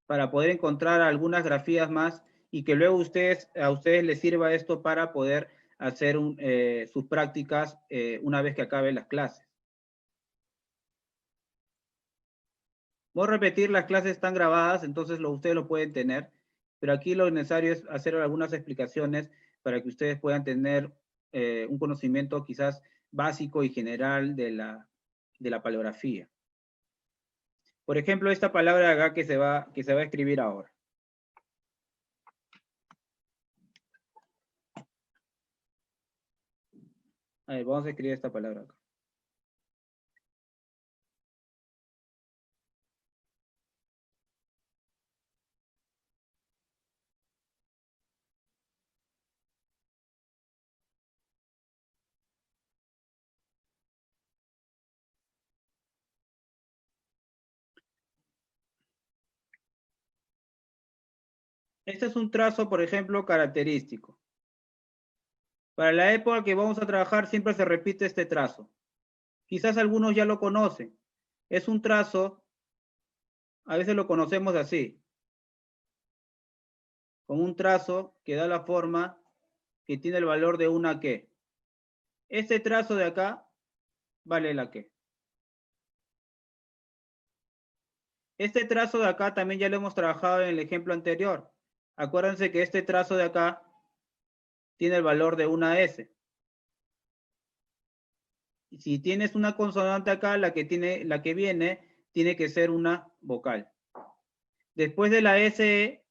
B: para poder encontrar algunas grafías más y que luego a ustedes les sirva esto para poder hacer sus prácticas una vez que acaben las clases. Voy a repetir, las clases están grabadas, entonces ustedes lo pueden tener, pero aquí lo necesario es hacer algunas explicaciones para que ustedes puedan tener un conocimiento quizás básico y general de la paleografía. Por ejemplo, esta palabra acá que se va a escribir ahora. A ver, vamos a escribir esta palabra acá. Este es un trazo, por ejemplo, característico. Para la época que vamos a trabajar siempre se repite este trazo. Quizás algunos ya lo conocen. Es un trazo, a veces lo conocemos así, con un trazo que da la forma que tiene el valor de una que. Este trazo de acá vale la que. Este trazo de acá también ya lo hemos trabajado en el ejemplo anterior. Acuérdense que este trazo de acá tiene el valor de una S. Si tienes una consonante acá, la que viene, tiene que ser una vocal. Después de la S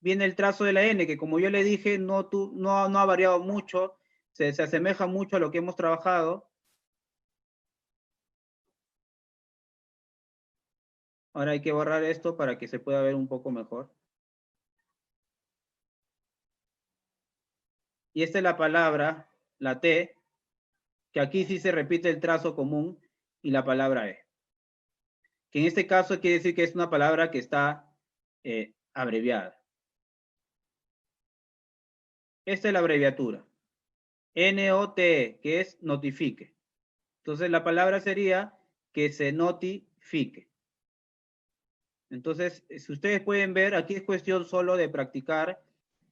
B: viene el trazo de la N, que como yo le dije, no ha variado mucho, se asemeja mucho a lo que hemos trabajado. Ahora hay que borrar esto para que se pueda ver un poco mejor. Y esta es la palabra, la T, que aquí sí se repite el trazo común, y la palabra E. Que en este caso quiere decir que es una palabra que está abreviada. Esta es la abreviatura. NOTE, que es notifique. Entonces la palabra sería que se notifique. Entonces, si ustedes pueden ver, aquí es cuestión solo de practicar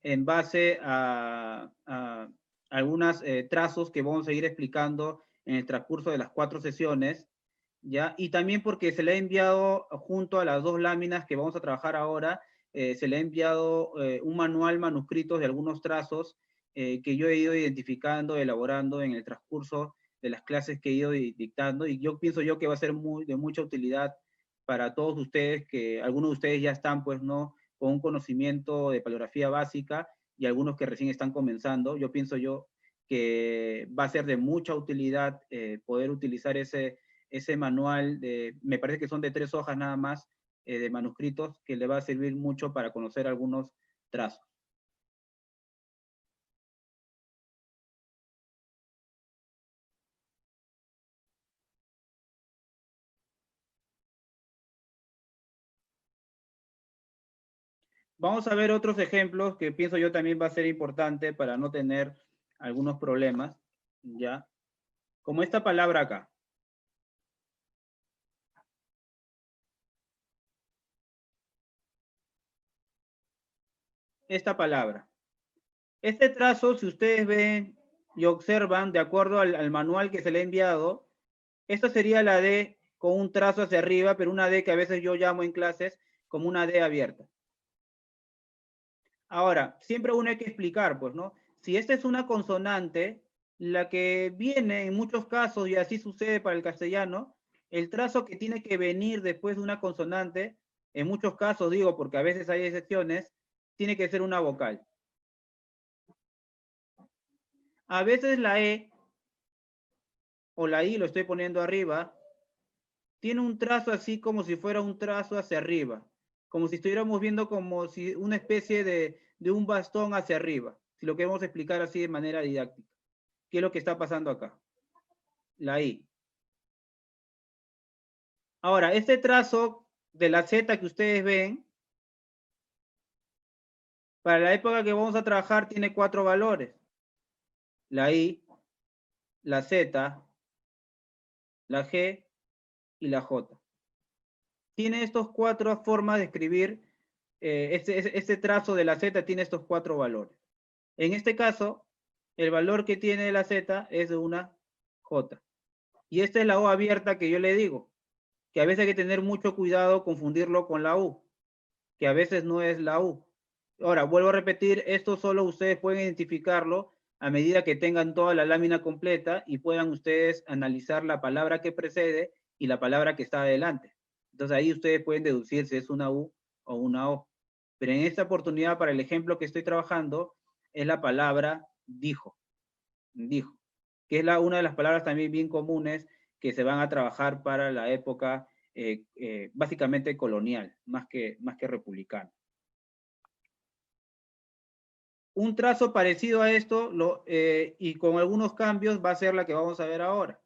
B: en base a algunos trazos que vamos a ir explicando en el transcurso de las 4 sesiones, ¿ya? Y también porque se le ha enviado junto a las 2 láminas que vamos a trabajar ahora, se le ha enviado un manual manuscrito de algunos trazos que yo he ido identificando, elaborando en el transcurso de las clases que he ido dictando, y yo pienso que va a ser de mucha utilidad para todos ustedes, que algunos de ustedes ya están, pues, ¿no?, con un conocimiento de paleografía básica, y algunos que recién están comenzando. Yo pienso que va a ser de mucha utilidad poder utilizar ese manual, me parece que son de 3 hojas nada más, de manuscritos, que le va a servir mucho para conocer algunos trazos. Vamos a ver otros ejemplos que pienso yo también va a ser importante para no tener algunos problemas, ¿ya? Como esta palabra acá. Esta palabra. Este trazo, si ustedes ven y observan, de acuerdo al manual que se le ha enviado, esta sería la D con un trazo hacia arriba, pero una D que a veces yo llamo en clases como una D abierta. Ahora, siempre uno hay que explicar, pues, ¿no? Si esta es una consonante, la que viene en muchos casos, y así sucede para el castellano, el trazo que tiene que venir después de una consonante, en muchos casos digo, porque a veces hay excepciones, tiene que ser una vocal. A veces la E o la I, lo estoy poniendo arriba, tiene un trazo así como si fuera un trazo hacia arriba, como si estuviéramos viendo como si una especie de un bastón hacia arriba, si lo queremos explicar así de manera didáctica. ¿Qué es lo que está pasando acá? La I. Ahora, este trazo de la Z que ustedes ven, para la época que vamos a trabajar tiene 4 valores. La I, la Z, la G y la J. Tiene estas 4 formas de escribir, este trazo de la Z tiene estos 4 valores. En este caso, el valor que tiene la Z es de una J. Y esta es la O abierta que yo le digo, que a veces hay que tener mucho cuidado confundirlo con la U, que a veces no es la U. Ahora, vuelvo a repetir, esto solo ustedes pueden identificarlo a medida que tengan toda la lámina completa y puedan ustedes analizar la palabra que precede y la palabra que está adelante. Entonces ahí ustedes pueden deducir si es una U o una O. Pero en esta oportunidad, para el ejemplo que estoy trabajando, es la palabra dijo, que es una de las palabras también bien comunes que se van a trabajar para la época básicamente colonial, más que republicana. Un trazo parecido a esto y con algunos cambios va a ser la que vamos a ver ahora.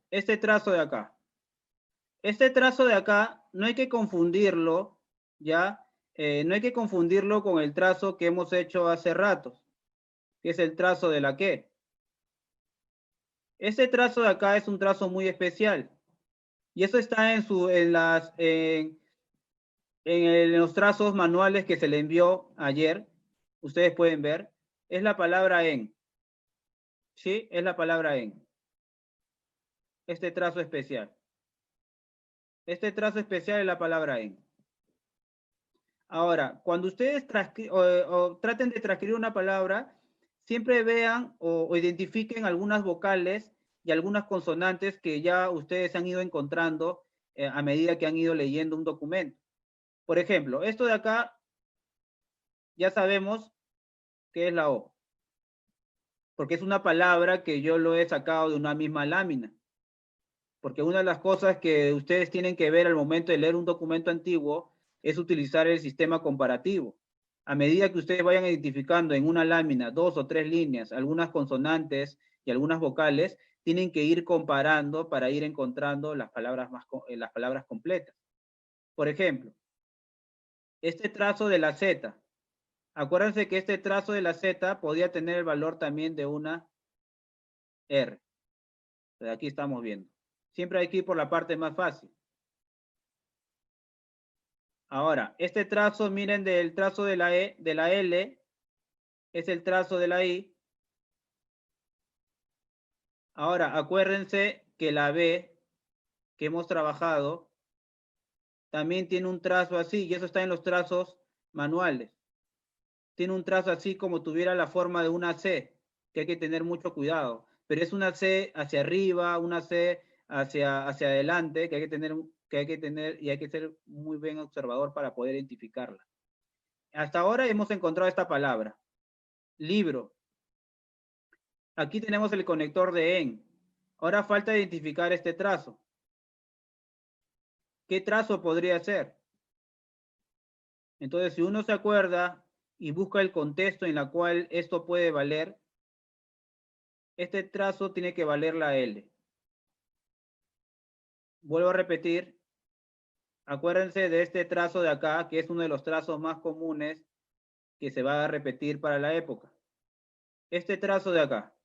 B: Este trazo de acá. Este trazo de acá no hay que confundirlo, ¿ya? no hay que confundirlo con el trazo que hemos hecho hace rato, que es el trazo de la que. Este trazo de acá es un trazo muy especial. Y eso está en los trazos manuales que se le envió ayer. Ustedes pueden ver. Es la palabra en. ¿Sí? Es la palabra en. Este trazo especial. Este trazo especial es la palabra en. Ahora, cuando ustedes traten de transcribir una palabra, siempre vean o identifiquen algunas vocales y algunas consonantes que ya ustedes han ido encontrando a medida que han ido leyendo un documento. Por ejemplo, esto de acá, ya sabemos que es la O, porque es una palabra que yo lo he sacado de una misma lámina. Porque una de las cosas que ustedes tienen que ver al momento de leer un documento antiguo es utilizar el sistema comparativo. A medida que ustedes vayan identificando en una lámina 2 o 3 líneas algunas consonantes y algunas vocales, tienen que ir comparando para ir encontrando las palabras completas. Por ejemplo, este trazo de la Z. Acuérdense que este trazo de la Z podía tener el valor también de una R. Aquí estamos viendo. Siempre hay que ir por la parte más fácil. Ahora, este trazo, miren, del trazo de la E, de la L, es el trazo de la I. Ahora, acuérdense que la B, que hemos trabajado, también tiene un trazo así, y eso está en los trazos manuales. Tiene un trazo así como tuviera la forma de una C, que hay que tener mucho cuidado. Pero es una C hacia arriba, una C hacia adelante, que hay que tener y hay que ser muy bien observador para poder identificarla. Hasta ahora hemos encontrado esta palabra, libro. Aquí tenemos el conector de EN. Ahora falta identificar este trazo. ¿Qué trazo podría ser? Entonces, si uno se acuerda y busca el contexto en el cual esto puede valer, este trazo tiene que valer la L. Vuelvo a repetir, acuérdense de este trazo de acá, que es uno de los trazos más comunes que se va a repetir para la época. Este trazo de acá,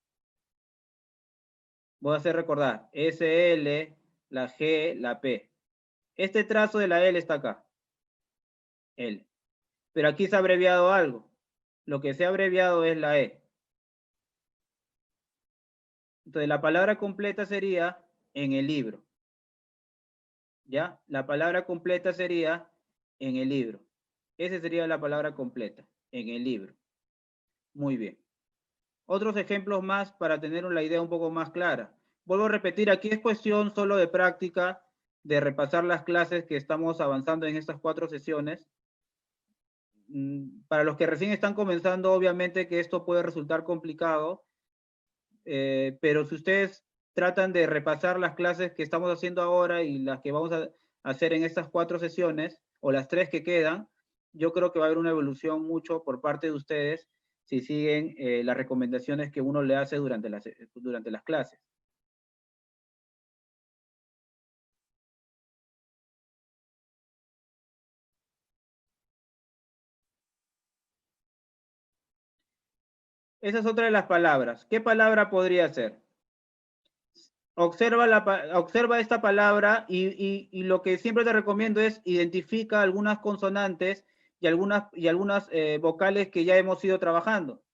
B: voy a hacer recordar, SL, la G, la P. Este trazo de la L está acá, L. Pero aquí se ha abreviado algo. Lo que se ha abreviado es la E. Entonces, la palabra completa sería en el libro. ¿Ya? La palabra completa sería en el libro. Esa sería la palabra completa, en el libro. Muy bien. Otros ejemplos más para tener la idea un poco más clara. Vuelvo a repetir, aquí es cuestión solo de práctica, de repasar las clases que estamos avanzando en estas 4 sesiones. Para los que recién están comenzando, obviamente que esto puede resultar complicado, pero si ustedes tratan de repasar las clases que estamos haciendo ahora y las que vamos a hacer en estas 4 sesiones, o las 3 que quedan, yo creo que va a haber una evolución mucho por parte de ustedes si siguen las recomendaciones que uno le hace durante las clases. Esa es otra de las palabras. ¿Qué palabra podría ser? Observa esta palabra y lo que siempre te recomiendo es identifica algunas consonantes y algunas vocales que ya hemos ido trabajando.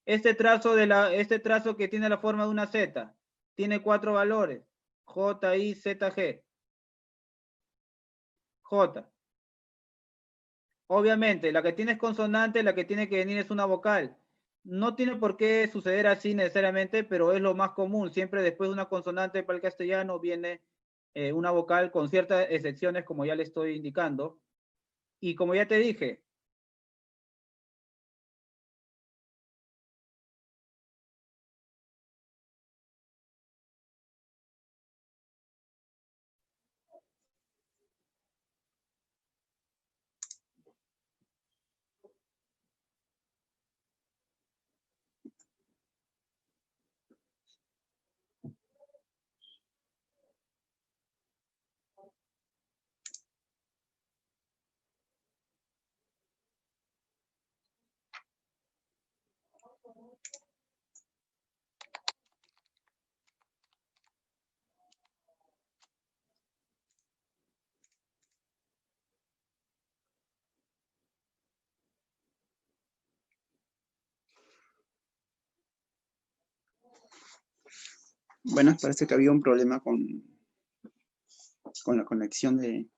B: Este trazo que tiene la forma de una Z tiene 4 valores. J, I, Z, G. J. Obviamente, la que tiene es consonante, la que tiene que venir es una vocal. No tiene por qué suceder así necesariamente, pero es lo más común. Siempre después de una consonante para el castellano viene una vocal con ciertas excepciones, como ya le estoy indicando. Y como ya te dije,
A: Bueno, parece que había un problema con la conexión de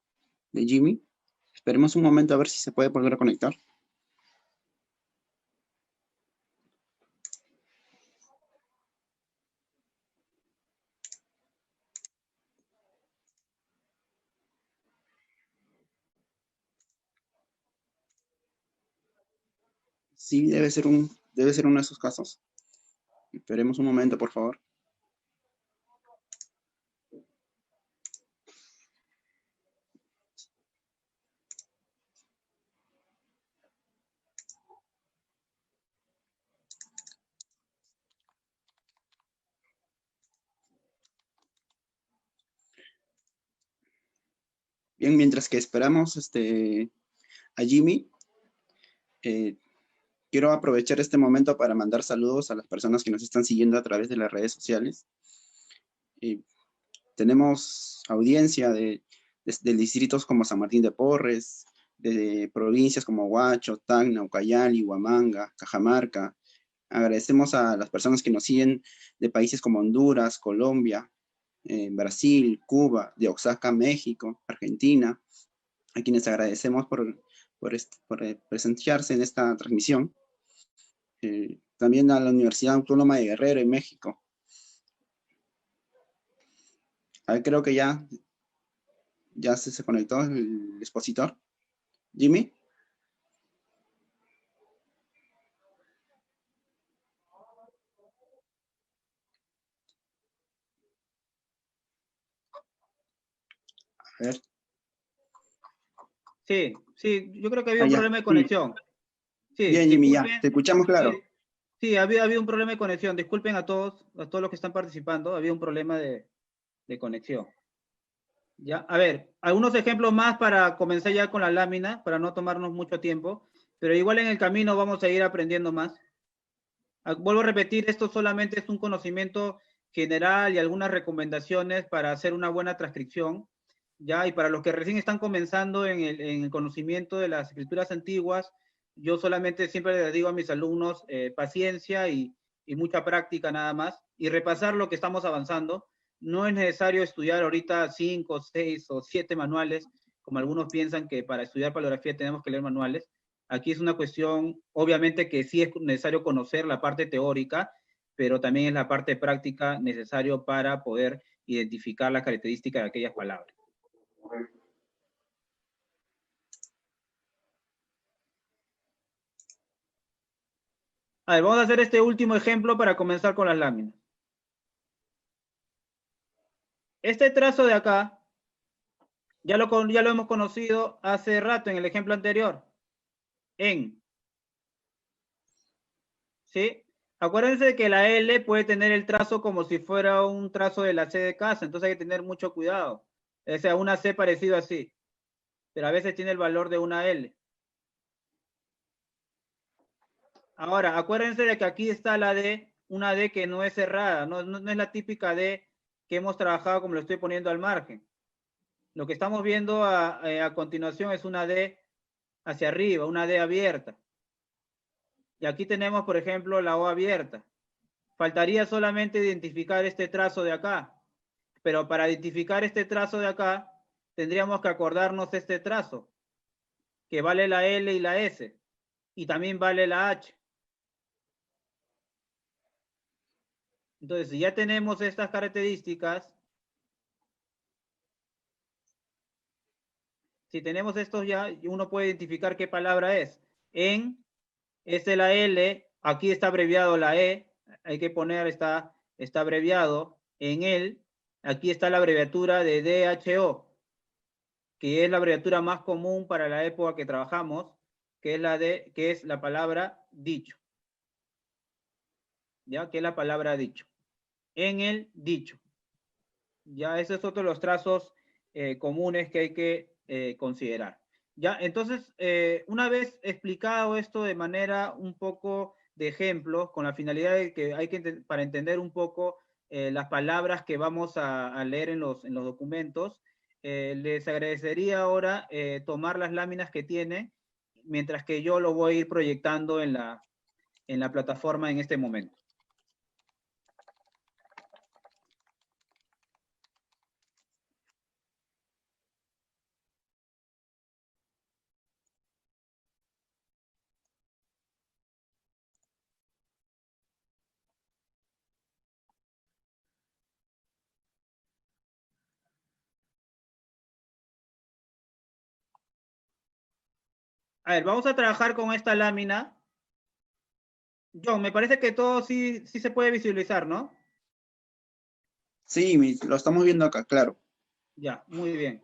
A: Jimmy. Esperemos un momento a ver si se puede volver a conectar. Sí, debe ser uno de esos casos. Esperemos un momento, por favor. Bien, mientras que esperamos a Jimmy, quiero aprovechar este momento para mandar saludos a las personas que nos están siguiendo a través de las redes sociales. Tenemos audiencia de distritos como San Martín de Porres, de provincias como Huacho, Tacna, Ucayali, Huamanga, Cajamarca. Agradecemos a las personas que nos siguen de países como Honduras, Colombia, Brasil, Cuba, de Oaxaca, México, Argentina, a quienes agradecemos por presentarse en esta transmisión. También a la Universidad Autónoma de Guerrero en México. Creo que ya se conectó el expositor. Jimmy. A ver.
B: Sí, yo creo que había un problema de conexión. Sí,
A: bien, Jimmy, ya, te escuchamos claro.
B: Sí, había un problema de conexión. Disculpen a todos los que están participando, había un problema de conexión. Ya, a ver, algunos ejemplos más para comenzar ya con la lámina, para no tomarnos mucho tiempo, pero igual en el camino vamos a ir aprendiendo más. Vuelvo a repetir, esto solamente es un conocimiento general y algunas recomendaciones para hacer una buena transcripción, ¿ya? Y para los que recién están comenzando en el conocimiento de las escrituras antiguas, yo solamente siempre les digo a mis alumnos paciencia y mucha práctica nada más, y repasar lo que estamos avanzando. No es necesario estudiar ahorita 5, 6 o 7 manuales, como algunos piensan que para estudiar paleografía tenemos que leer manuales. Aquí es una cuestión, obviamente que sí es necesario conocer la parte teórica, pero también es la parte práctica necesario para poder identificar las características de aquellas palabras. A ver, vamos a hacer este último ejemplo para comenzar con las láminas. Este trazo de acá, ya lo hemos conocido hace rato en el ejemplo anterior. ¿Sí? Acuérdense de que la L puede tener el trazo como si fuera un trazo de la C de casa, entonces hay que tener mucho cuidado. O sea, una C parecido así, pero a veces tiene el valor de una L. Ahora, acuérdense de que aquí está la D, una D que no es cerrada, no es la típica D que hemos trabajado como lo estoy poniendo al margen. Lo que estamos viendo a continuación es una D hacia arriba, una D abierta. Y aquí tenemos, por ejemplo, la O abierta. Faltaría solamente identificar este trazo de acá. Pero para identificar este trazo de acá, tendríamos que acordarnos este trazo, que vale la L y la S, y también vale la H. Entonces, si ya tenemos estas características, si tenemos estos ya, uno puede identificar qué palabra es. Esta es la L, aquí está abreviado la E, hay que poner, está abreviado. En él, aquí está la abreviatura de DHO, que es la abreviatura más común para la época que trabajamos, que es la palabra dicho. ¿Ya? Que es la palabra dicho. En el dicho. Ya, ese es otro de los trazos comunes que hay que considerar. Ya, entonces, una vez explicado esto de manera un poco de ejemplos con la finalidad de que para entender un poco las palabras que vamos a leer en los documentos. Les agradecería ahora tomar las láminas que tiene, mientras que yo lo voy a ir proyectando en la plataforma en este momento. A ver, vamos a trabajar con esta lámina. John, me parece que todo sí se puede visualizar, ¿no?
A: Sí, lo estamos viendo acá, claro.
B: Ya, muy bien.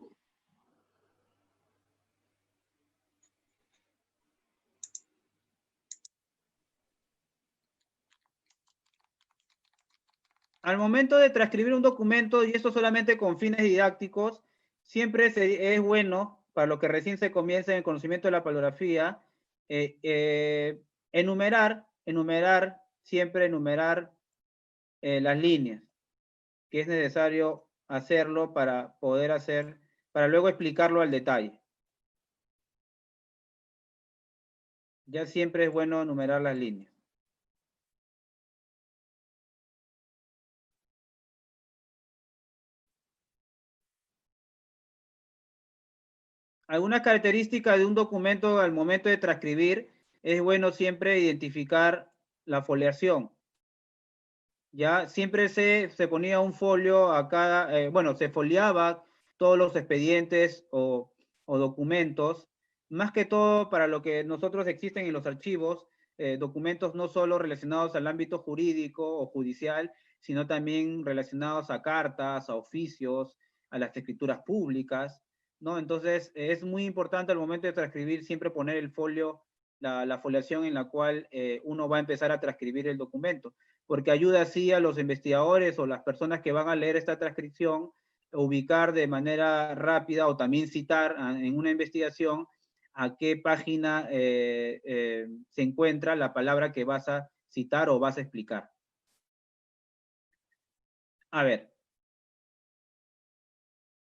B: Al momento de transcribir un documento, y esto solamente con fines didácticos, siempre es bueno, para lo que recién se comienza en el conocimiento de la paleografía, siempre enumerar las líneas, que es necesario hacerlo para para luego explicarlo al detalle. Ya siempre es bueno enumerar las líneas. Algunas características de un documento al momento de transcribir, es bueno siempre identificar la foliación. Ya siempre se ponía un folio a cada, se foliaba todos los expedientes o documentos, más que todo para lo que nosotros existen en los archivos, documentos no solo relacionados al ámbito jurídico o judicial, sino también relacionados a cartas, a oficios, a las escrituras públicas, ¿no? Entonces, es muy importante al momento de transcribir siempre poner el folio, la foliación en la cual uno va a empezar a transcribir el documento, porque ayuda así a los investigadores o las personas que van a leer esta transcripción a ubicar de manera rápida o también citar en una investigación a qué página se encuentra la palabra que vas a citar o vas a explicar. A ver,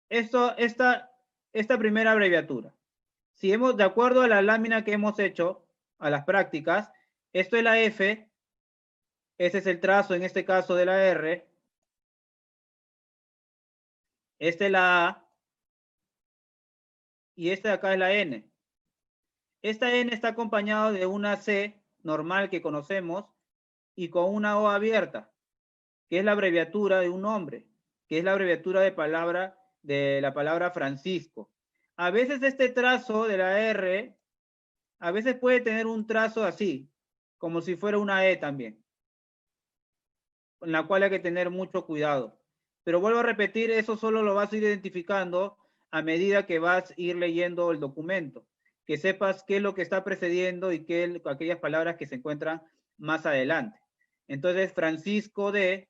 B: esta primera abreviatura, si de acuerdo a la lámina que hemos hecho, a las prácticas, esto es la F, ese es el trazo en este caso de la R, esta es la A, y esta de acá es la N. Esta N está acompañado de una C normal que conocemos y con una O abierta, que es la abreviatura de un nombre, que es la abreviatura de la palabra Francisco. A veces este trazo de la R, a veces puede tener un trazo así, como si fuera una E también, con la cual hay que tener mucho cuidado. Pero vuelvo a repetir, eso solo lo vas a ir identificando a medida que vas a ir leyendo el documento, que sepas qué es lo que está precediendo y aquellas palabras que se encuentran más adelante. Entonces, Francisco D,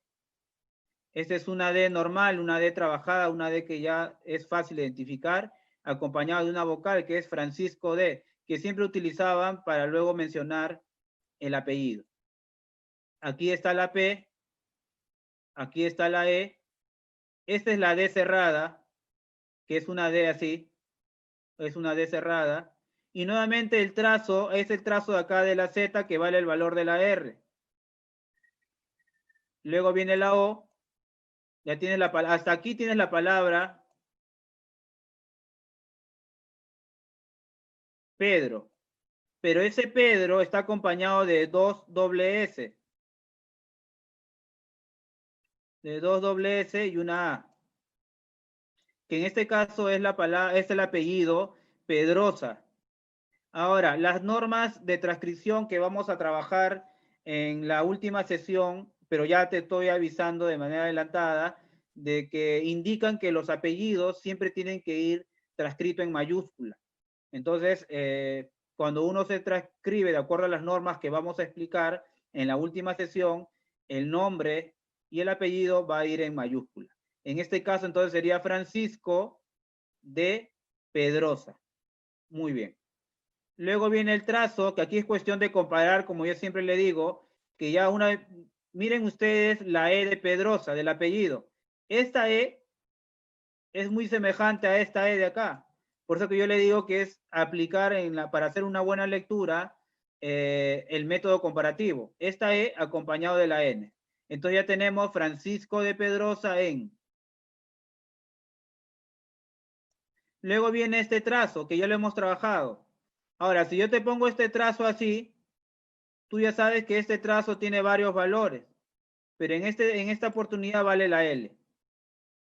B: esta es una D normal, una D trabajada, una D que ya es fácil de identificar, acompañado de una vocal que es Francisco D, que siempre utilizaban para luego mencionar el apellido. Aquí está la P, aquí está la E, esta es la D cerrada, que es una D así, es una D cerrada, y nuevamente el trazo es el trazo de acá de la Z que vale el valor de la R. Luego viene la O, ya tienes hasta aquí tienes la palabra Pedro, pero ese Pedro está acompañado de dos doble S, y una A, que en este caso es es el apellido Pedrosa. Ahora, las normas de transcripción que vamos a trabajar en la última sesión, pero ya te estoy avisando de manera adelantada, de que indican que los apellidos siempre tienen que ir transcrito en mayúscula. Entonces, cuando uno se transcribe de acuerdo a las normas que vamos a explicar en la última sesión, el nombre y el apellido va a ir en mayúscula. En este caso, entonces sería Francisco de Pedrosa. Muy bien. Luego viene el trazo, que aquí es cuestión de comparar, como yo siempre le digo, que ya miren ustedes la E de Pedrosa, del apellido. Esta E es muy semejante a esta E de acá. Por eso que yo le digo que es aplicar para hacer una buena lectura el método comparativo. Esta E acompañado de la N. Entonces ya tenemos Francisco de Pedrosa en. Luego viene este trazo, que ya lo hemos trabajado. Ahora, si yo te pongo este trazo así, tú ya sabes que este trazo tiene varios valores, pero en esta oportunidad vale la L,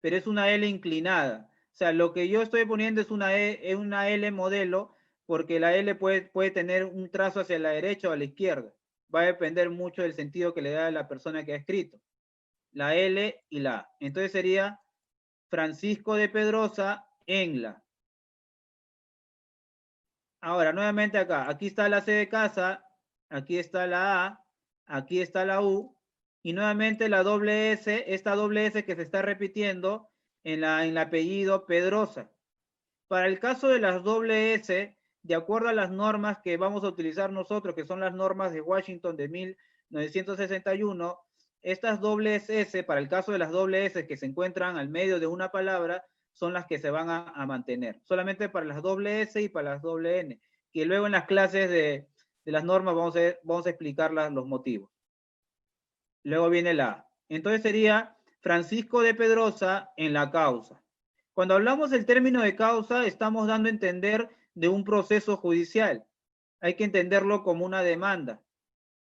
B: pero es una L inclinada. O sea, lo que yo estoy poniendo es una L modelo, porque la L puede tener un trazo hacia la derecha o a la izquierda. Va a depender mucho del sentido que le da a la persona que ha escrito. La L y la A. Entonces sería Francisco de Pedrosa en la. Ahora, nuevamente acá. Aquí está la C de casa, aquí está la A, aquí está la U, y nuevamente la doble S, esta doble S que se está repitiendo en el apellido Pedrosa. Para el caso de las doble S, de acuerdo a las normas que vamos a utilizar nosotros, que son las normas de Washington de 1961, estas dobles S, para el caso de las doble S que se encuentran al medio de una palabra, son las que se van a mantener. Solamente para las doble S y para las doble N, que luego en las clases de las normas vamos a explicar los motivos. Luego viene la A. Entonces sería Francisco de Pedrosa en la causa. Cuando hablamos del término de causa, estamos dando a entender de un proceso judicial. Hay que entenderlo como una demanda,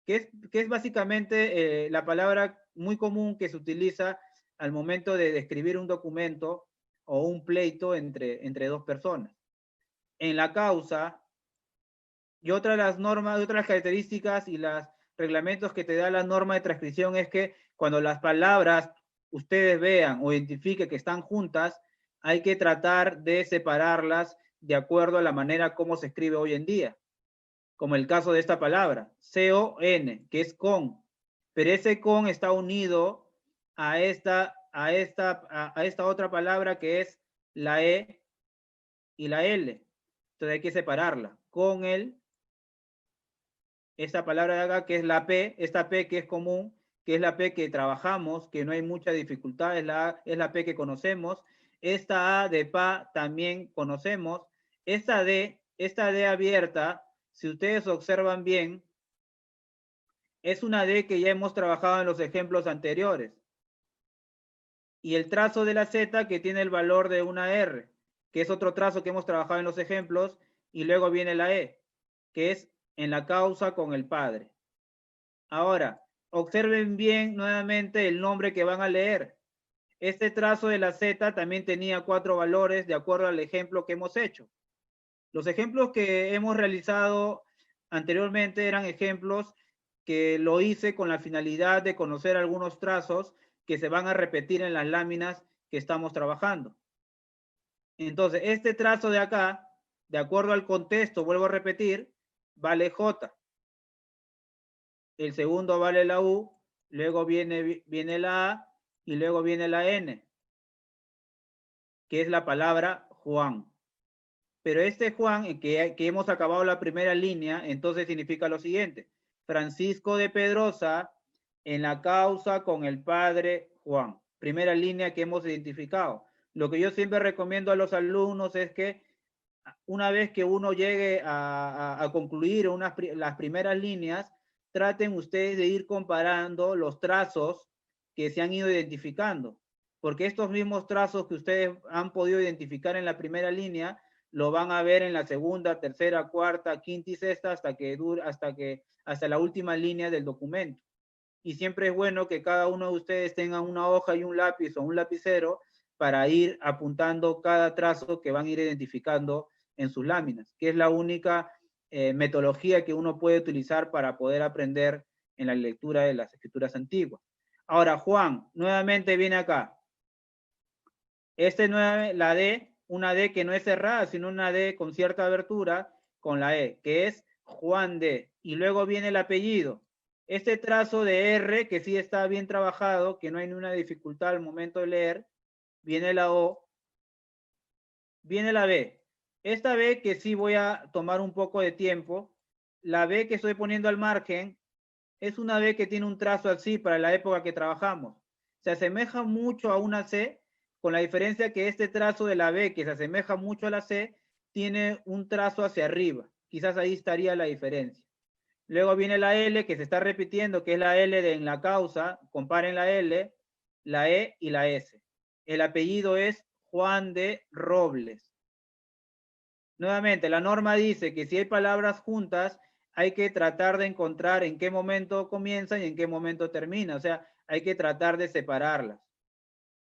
B: que es básicamente la palabra muy común que se utiliza al momento de describir un documento o un pleito entre dos personas. En la causa, y otra de las normas, otras características y los reglamentos que te da la norma de transcripción es que cuando las palabras ustedes vean o identifiquen que están juntas, hay que tratar de separarlas de acuerdo a la manera como se escribe hoy en día. Como el caso de esta palabra, C-O-N, que es con. Pero ese con está unido a esta otra palabra que es la E y la L. Entonces hay que separarla. Con el, esta palabra de acá que es la P, esta P que es común, que es la P que trabajamos, que no hay mucha dificultad, es la P que conocemos. Esta A de PA también conocemos. Esta D abierta, si ustedes observan bien, es una D que ya hemos trabajado en los ejemplos anteriores. Y el trazo de la Z que tiene el valor de una R, que es otro trazo que hemos trabajado en los ejemplos, y luego viene la E, que es en la causa con el padre. Ahora, observen bien nuevamente el nombre que van a leer. Este trazo de la Z también tenía 4 valores de acuerdo al ejemplo que hemos hecho. Los ejemplos que hemos realizado anteriormente eran ejemplos que lo hice con la finalidad de conocer algunos trazos que se van a repetir en las láminas que estamos trabajando. Entonces, este trazo de acá, de acuerdo al contexto, vuelvo a repetir, vale J. El segundo vale la U, luego viene la A y luego viene la N, que es la palabra Juan. Pero este Juan, que hemos acabado la primera línea, entonces significa lo siguiente. Francisco de Pedrosa en la causa con el padre Juan. Primera línea que hemos identificado. Lo que yo siempre recomiendo a los alumnos es que una vez que uno llegue a concluir las primeras líneas, traten ustedes de ir comparando los trazos que se han ido identificando. Porque estos mismos trazos que ustedes han podido identificar en la primera línea, lo van a ver en la segunda, tercera, cuarta, quinta y sexta hasta la última línea del documento. Y siempre es bueno que cada uno de ustedes tenga una hoja y un lápiz o un lapicero para ir apuntando cada trazo que van a ir identificando en sus láminas, que es la única metodología que uno puede utilizar para poder aprender en la lectura de las escrituras antiguas. Ahora, Juan, nuevamente viene acá. La D, una D que no es cerrada, sino una D con cierta abertura con la E, que es Juan D. Y luego viene el apellido. Este trazo de R, que sí está bien trabajado, que no hay ninguna dificultad al momento de leer, viene la O, viene la B. Esta B que sí voy a tomar un poco de tiempo, la B que estoy poniendo al margen, es una B que tiene un trazo así para la época que trabajamos. Se asemeja mucho a una C, con la diferencia que este trazo de la B, que se asemeja mucho a la C, tiene un trazo hacia arriba. Quizás ahí estaría la diferencia. Luego viene la L, que se está repitiendo, que es la L de en la causa. Comparen la L, la E y la S. El apellido es Juan de Robles. Nuevamente, la norma dice que si hay palabras juntas, hay que tratar de encontrar en qué momento comienzan y en qué momento termina. O sea, hay que tratar de separarlas.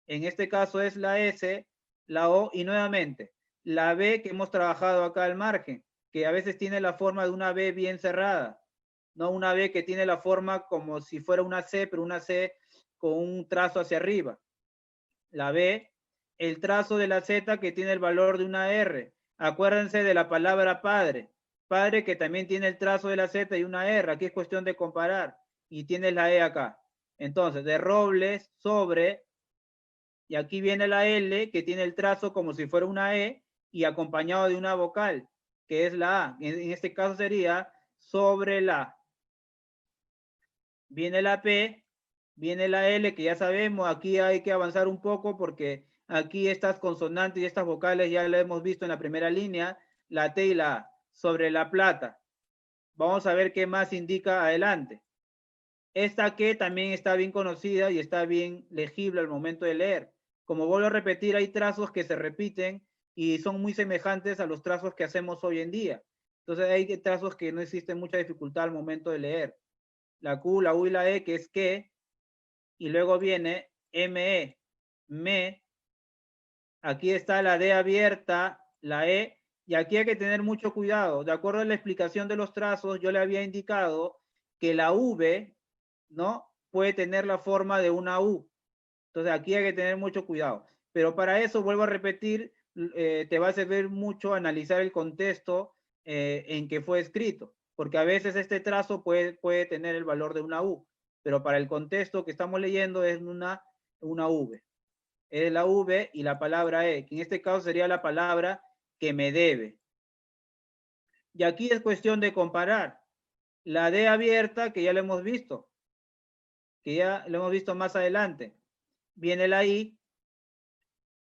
B: En este caso es la S, la O y nuevamente la B que hemos trabajado acá al margen, que a veces tiene la forma de una B bien cerrada, no una B que tiene la forma como si fuera una C, pero una C con un trazo hacia arriba. La B, el trazo de la Z que tiene el valor de una R. Acuérdense de la palabra padre. Padre que también tiene el trazo de la Z y una R. Aquí es cuestión de comparar. Y tiene la E acá. Entonces, de Robles sobre, y aquí viene la L que tiene el trazo como si fuera una E y acompañado de una vocal, que es la A. En este caso sería sobre la. Viene la P, viene la L, que ya sabemos, aquí hay que avanzar un poco porque aquí estas consonantes y estas vocales ya lo hemos visto en la primera línea, la T y la A. Sobre la plata. Vamos a ver qué más indica adelante. Esta que también está bien conocida y está bien legible al momento de leer. Como vuelvo a repetir, hay trazos que se repiten y son muy semejantes a los trazos que hacemos hoy en día. Entonces hay trazos que no existen mucha dificultad al momento de leer. La Q, la U y la E, que es que, y luego viene ME, me, aquí está la D abierta, la E, y aquí hay que tener mucho cuidado. De acuerdo a la explicación de los trazos, yo le había indicado que la V, ¿no? Puede tener la forma de una U. Entonces aquí hay que tener mucho cuidado. Pero para eso, vuelvo a repetir, te va a servir mucho analizar el contexto en que fue escrito, porque a veces este trazo puede tener el valor de una U, pero para el contexto que estamos leyendo es una V. Es la V y la palabra E, que en este caso sería la palabra que me debe. Y aquí es cuestión de comparar. La D abierta, que ya lo hemos visto, más adelante. Viene la I,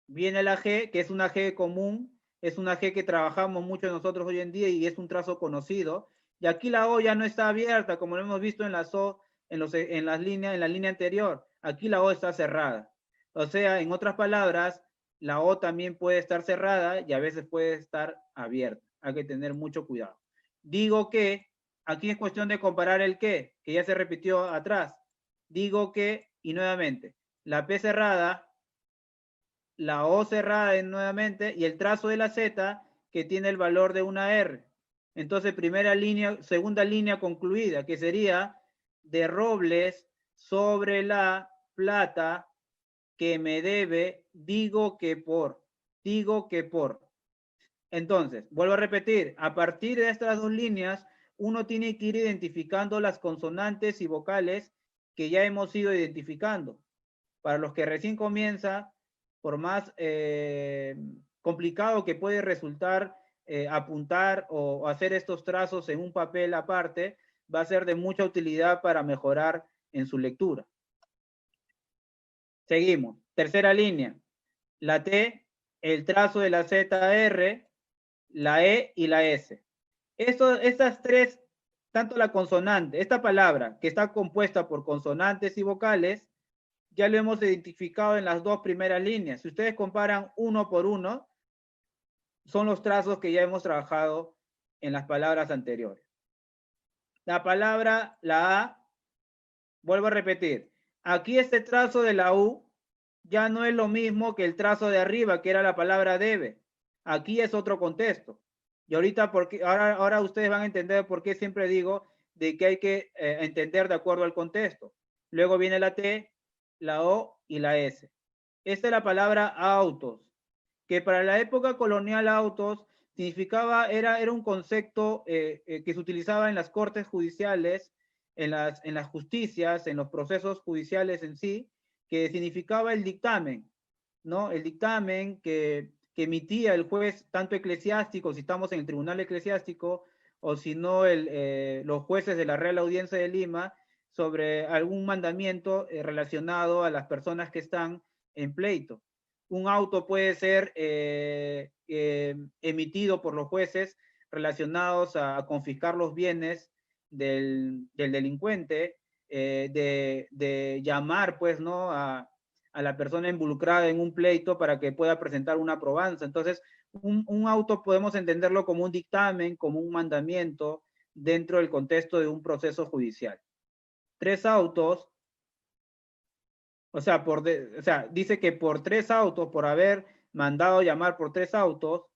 B: viene la G, que es una G común, es una G que trabajamos mucho nosotros hoy en día y es un trazo conocido. Y aquí la O ya no está abierta, como lo hemos visto en las O, en la línea anterior. Aquí la O está cerrada. O sea, en otras palabras, la O también puede estar cerrada y a veces puede estar abierta. Hay que tener mucho cuidado. Digo que, aquí es cuestión de comparar el que ya se repitió atrás. Digo que, y nuevamente, la P cerrada, la O cerrada nuevamente y el trazo de la Z que tiene el valor de una R. Entonces, segunda línea concluida, que sería de Robles sobre la plata que me debe, digo que por. Entonces, vuelvo a repetir, a partir de estas dos líneas, uno tiene que ir identificando las consonantes y vocales que ya hemos ido identificando. Para los que recién comienza, por más complicado que puede resultar apuntar o hacer estos trazos en un papel aparte, va a ser de mucha utilidad para mejorar en su lectura. Seguimos. Tercera línea. La T, el trazo de la ZR, la E y la S. Estas tres, tanto la consonante, esta palabra que está compuesta por consonantes y vocales, ya lo hemos identificado en las dos primeras líneas. Si ustedes comparan uno por uno, son los trazos que ya hemos trabajado en las palabras anteriores. La palabra, la A, vuelvo a repetir, aquí este trazo de la U ya no es lo mismo que el trazo de arriba, que era la palabra debe. Aquí es otro contexto. Y ahora ustedes van a entender por qué siempre digo de que hay que entender de acuerdo al contexto. Luego viene la T, la O y la S. Esta es la palabra autos, que para la época colonial autos significaba, era un concepto que se utilizaba en las cortes judiciales, en las justicias, en los procesos judiciales en sí, que significaba el dictamen, ¿no? El dictamen que que emitía el juez, tanto eclesiástico, si estamos en el tribunal eclesiástico, o si no los jueces de la Real Audiencia de Lima, sobre algún mandamiento relacionado a las personas que están en pleito. Un auto puede ser emitido por los jueces relacionados a confiscar los bienes del delincuente, de llamar, pues, ¿no?, a la persona involucrada en un pleito para que pueda presentar una probanza. Entonces, un auto podemos entenderlo como un dictamen, como un mandamiento dentro del contexto de un proceso judicial. 3 autos, o sea, dice que por 3 autos, por haber mandado llamar por 3 autos,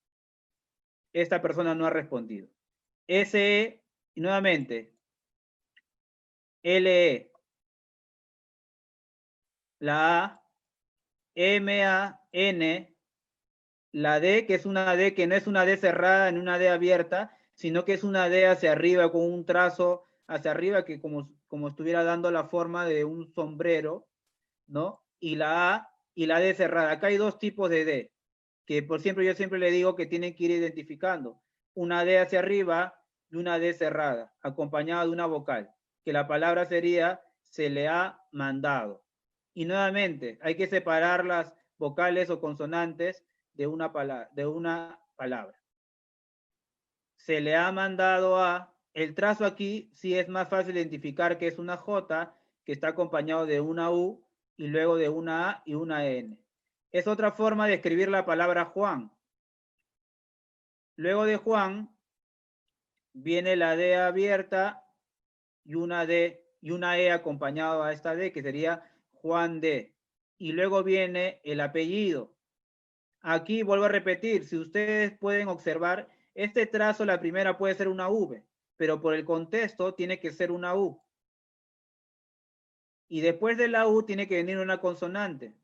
B: esta persona no ha respondido. SE, y nuevamente, LE, la A, MAN, la D, que es una D que no es una D cerrada ni una D abierta, sino que es una D hacia arriba con un trazo hacia arriba que como estuviera dando la forma de un sombrero, ¿no? Y la A y la D cerrada. Acá hay 2 tipos de D, que por siempre yo siempre le digo que tienen que ir identificando. Una D hacia arriba y una D cerrada, acompañada de una vocal, que la palabra sería se le ha mandado. Y nuevamente, hay que separar las vocales o consonantes de una palabra. Se le ha mandado a, el trazo aquí sí es más fácil identificar que es una J que está acompañado de una U y luego de una A y una N. Es otra forma de escribir la palabra Juan. Luego de Juan viene la D abierta y una D y una E acompañado a esta D que sería Juan D. Y luego viene el apellido. Aquí vuelvo a repetir, si ustedes pueden observar, este trazo, la primera puede ser una V, pero por el contexto tiene que ser una U. Y después de la U tiene que venir una consonante.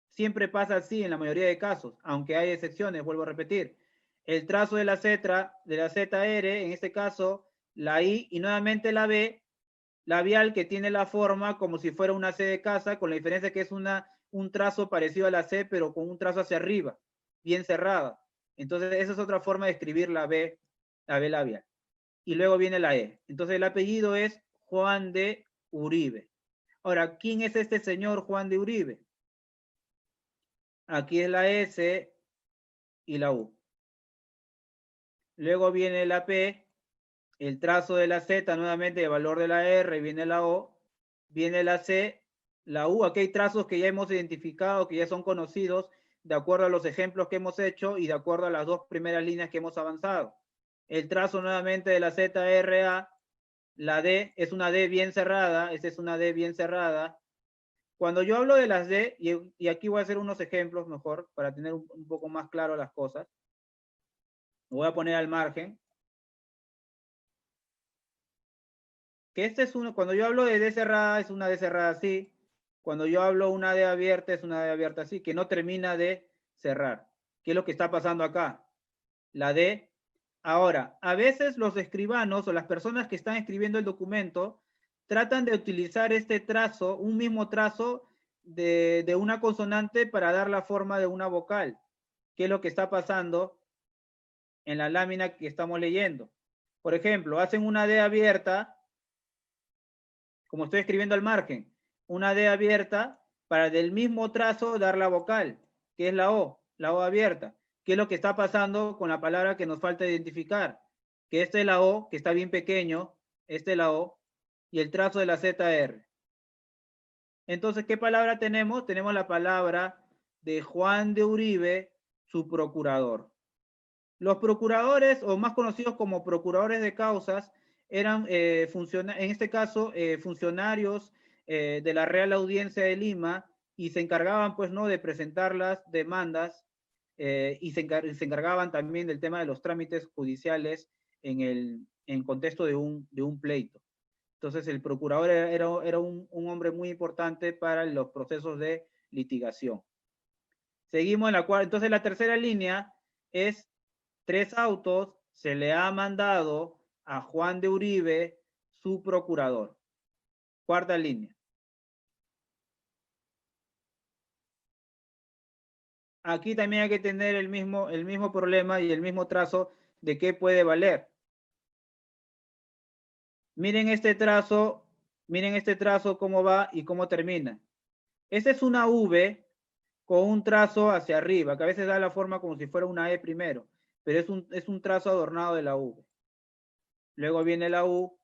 B: Siempre pasa así en la mayoría de casos, aunque hay excepciones, vuelvo a repetir. El trazo de la ZR, en este caso, la I y nuevamente la B, labial que tiene la forma como si fuera una C de casa, con la diferencia que es un trazo parecido a la C, pero con un trazo hacia arriba, bien cerrada. Entonces, esa es otra forma de escribir la B labial. Y luego viene la E. Entonces, el apellido es Juan de Uribe. Ahora, ¿quién es este señor Juan de Uribe? Aquí es la S y la U. Luego viene la P, el trazo de la Z, nuevamente el valor de la R, viene la O, viene la C, la U. Aquí hay trazos que ya hemos identificado, que ya son conocidos, de acuerdo a los ejemplos que hemos hecho y de acuerdo a las 2 primeras líneas que hemos avanzado. El trazo nuevamente de la ZRA, la D es una D bien cerrada, esta es una D bien cerrada. Cuando yo hablo de las D, y aquí voy a hacer unos ejemplos mejor, para tener un poco más claro las cosas. Lo voy a poner al margen. Que este es uno, cuando yo hablo de D cerrada, es una D cerrada así. Cuando yo hablo una D abierta, es una D abierta así, que no termina de cerrar. ¿Qué es lo que está pasando acá? La D. Ahora, a veces los escribanos o las personas que están escribiendo el documento tratan de utilizar este trazo, un mismo trazo de una consonante para dar la forma de una vocal. ¿Qué es lo que está pasando en la lámina que estamos leyendo? Por ejemplo, hacen una D abierta, como estoy escribiendo al margen, una D abierta para del mismo trazo dar la vocal, que es la O abierta. ¿Qué es lo que está pasando con la palabra que nos falta identificar? Que esta es la O, que está bien pequeño, esta es la O, y el trazo de la ZR. Entonces, ¿qué palabra tenemos? Tenemos la palabra de Juan de Uribe, su procurador. Los procuradores, o más conocidos como procuradores de causas, eran, en este caso, funcionarios de la Real Audiencia de Lima y se encargaban, pues, ¿no?, de presentar las demandas y se encargaban también del tema de los trámites judiciales en contexto de un pleito. Entonces, el procurador era un hombre muy importante para los procesos de litigación. Seguimos en la cual, entonces la tercera línea es 3 autos se le ha mandado a Juan de Uribe, su procurador. Cuarta línea. aquí también hay que tener el mismo problema y el mismo trazo de qué puede valer. Miren este trazo cómo va y cómo termina. Esta es una V con un trazo hacia arriba, que a veces da la forma como si fuera una E primero, pero es un trazo adornado de la V. Luego viene la U,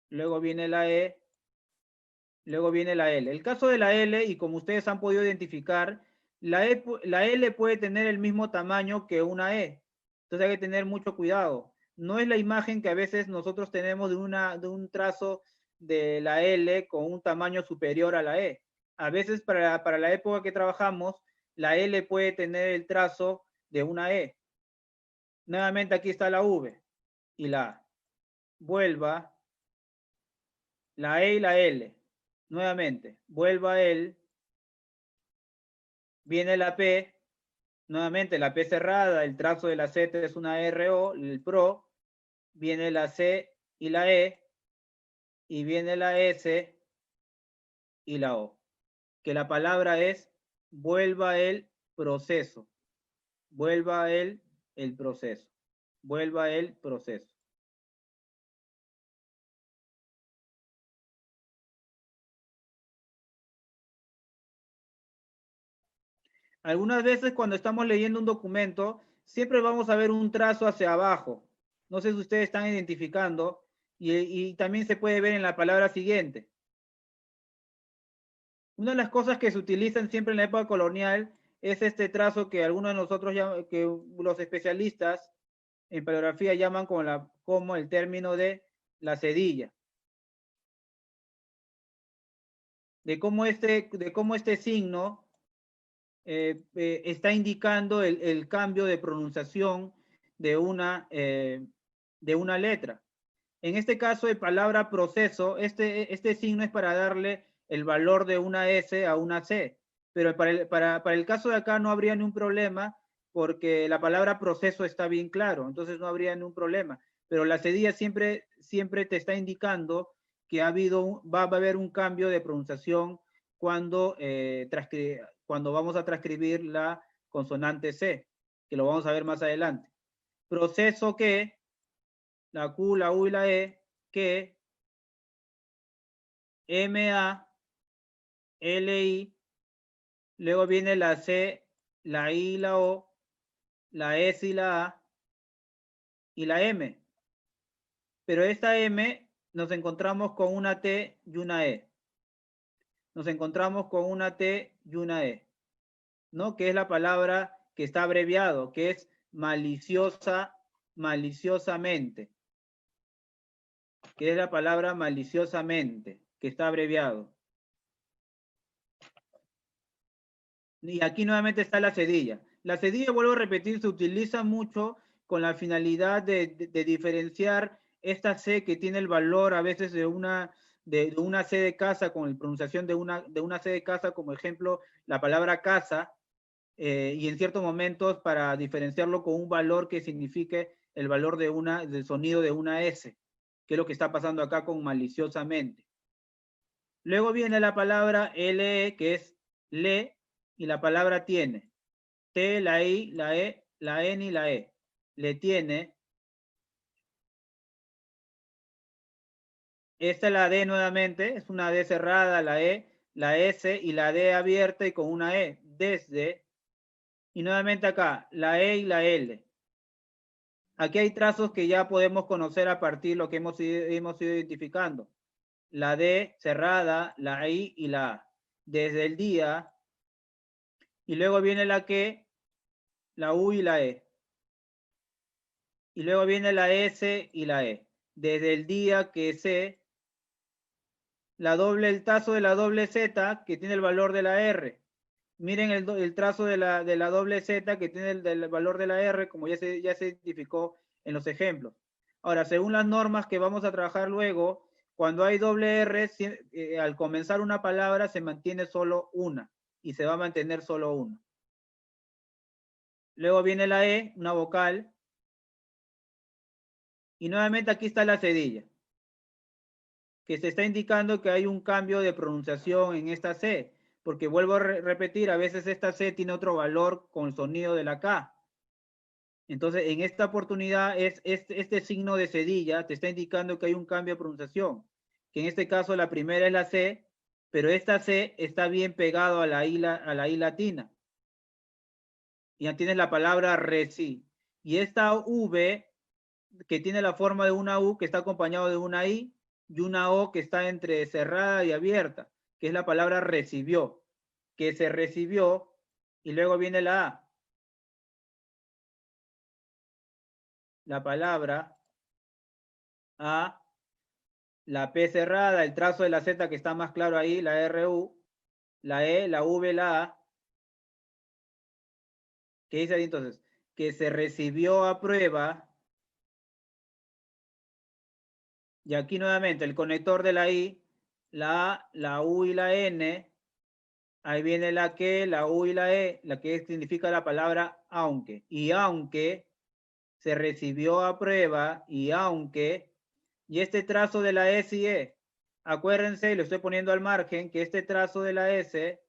B: luego viene la E, luego viene la L. El caso de la L, y como ustedes han podido identificar, la L puede tener el mismo tamaño que una E. Entonces hay que tener mucho cuidado. No es la imagen que a veces nosotros tenemos de un trazo de la L con un tamaño superior a la E. A veces para la época que trabajamos, la L puede tener el trazo de una E. Nuevamente aquí está la V y la A. Vuelva, la E y la L. Nuevamente, vuelva él, viene la P, nuevamente la P cerrada, el trazo de la Z es una RO, el PRO, viene la C y la E, y viene la S y la O. Que la palabra es vuelva el proceso, vuelva el proceso, vuelva el proceso. Algunas veces cuando estamos leyendo un documento, siempre vamos a ver un trazo hacia abajo. No sé si ustedes están identificando, y también se puede ver en la palabra siguiente. Una de las cosas que se utilizan siempre en la época colonial es este trazo que algunos de nosotros, que los especialistas en paleografía llaman como el término de la cedilla. De cómo este signo está indicando el cambio de pronunciación de una letra. En este caso de palabra proceso, este signo es para darle el valor de una S a una C, pero para el caso de acá no habría ningún problema porque la palabra proceso está bien claro, entonces no habría ningún problema, pero la cedilla siempre te está indicando que va a haber un cambio de pronunciación cuando, cuando vamos a transcribir la consonante C, que lo vamos a ver más adelante. Proceso que, la Q, la U y la E, que MA, LI, luego viene la C, la I y la O, la S y la A y la M. Pero esta M nos encontramos con una T y una E. Nos encontramos con una T y una E, ¿no? Que es la palabra que está abreviado, que es maliciosamente. Que es la palabra maliciosamente, que está abreviado. Y aquí nuevamente está la cedilla. La cedilla, vuelvo a repetir, se utiliza mucho con la finalidad de diferenciar esta C que tiene el valor a veces de una C de casa, con la pronunciación de una C de casa, como ejemplo la palabra casa, y en ciertos momentos para diferenciarlo con un valor que signifique el valor del sonido de una S, que es lo que está pasando acá con maliciosamente. Luego viene la palabra LE, que es le, y la palabra tiene. T, la I, la E, la N y la E. Le tiene. Esta es la D nuevamente, es una D cerrada, la E, la S y la D abierta y con una E. Desde. Y nuevamente acá, la E y la L. Aquí hay trazos que ya podemos conocer a partir de lo que hemos ido identificando. La D cerrada, la I y la A. Desde el día. Y luego viene la que, la U y la E. Y luego viene la S y la E. Desde el día que C, el trazo de la doble Z que tiene el valor de la R. Miren el trazo de la doble Z que tiene el valor de la R, como ya se identificó en los ejemplos. Ahora, según las normas que vamos a trabajar luego, cuando hay doble R, al comenzar una palabra se mantiene solo una y se va a mantener solo una. Luego viene la E, una vocal. Y nuevamente aquí está la cedilla, que se está indicando que hay un cambio de pronunciación en esta C. porque vuelvo a repetir, a veces esta C tiene otro valor con el sonido de la K. Entonces, en esta oportunidad, este signo de cedilla te está indicando que hay un cambio de pronunciación, que en este caso la primera es la C, pero esta C está bien pegado a la I latina. Y ya tienes la palabra reci. Y esta V, que tiene la forma de una U, que está acompañado de una I, y una O que está entre cerrada y abierta, que es la palabra recibió, que se recibió, y luego viene la A. La palabra A, la P cerrada, el trazo de la Z que está más claro ahí, la RU, la E, la V, la A. ¿Qué dice ahí entonces? Que se recibió a prueba. Y aquí nuevamente el conector de la I, la A, la U y la N. Ahí viene la que, la U y la E, la que significa la palabra aunque. Y aunque se recibió a prueba, y aunque, y este trazo de la S y E, acuérdense, lo estoy poniendo al margen, que este trazo de la S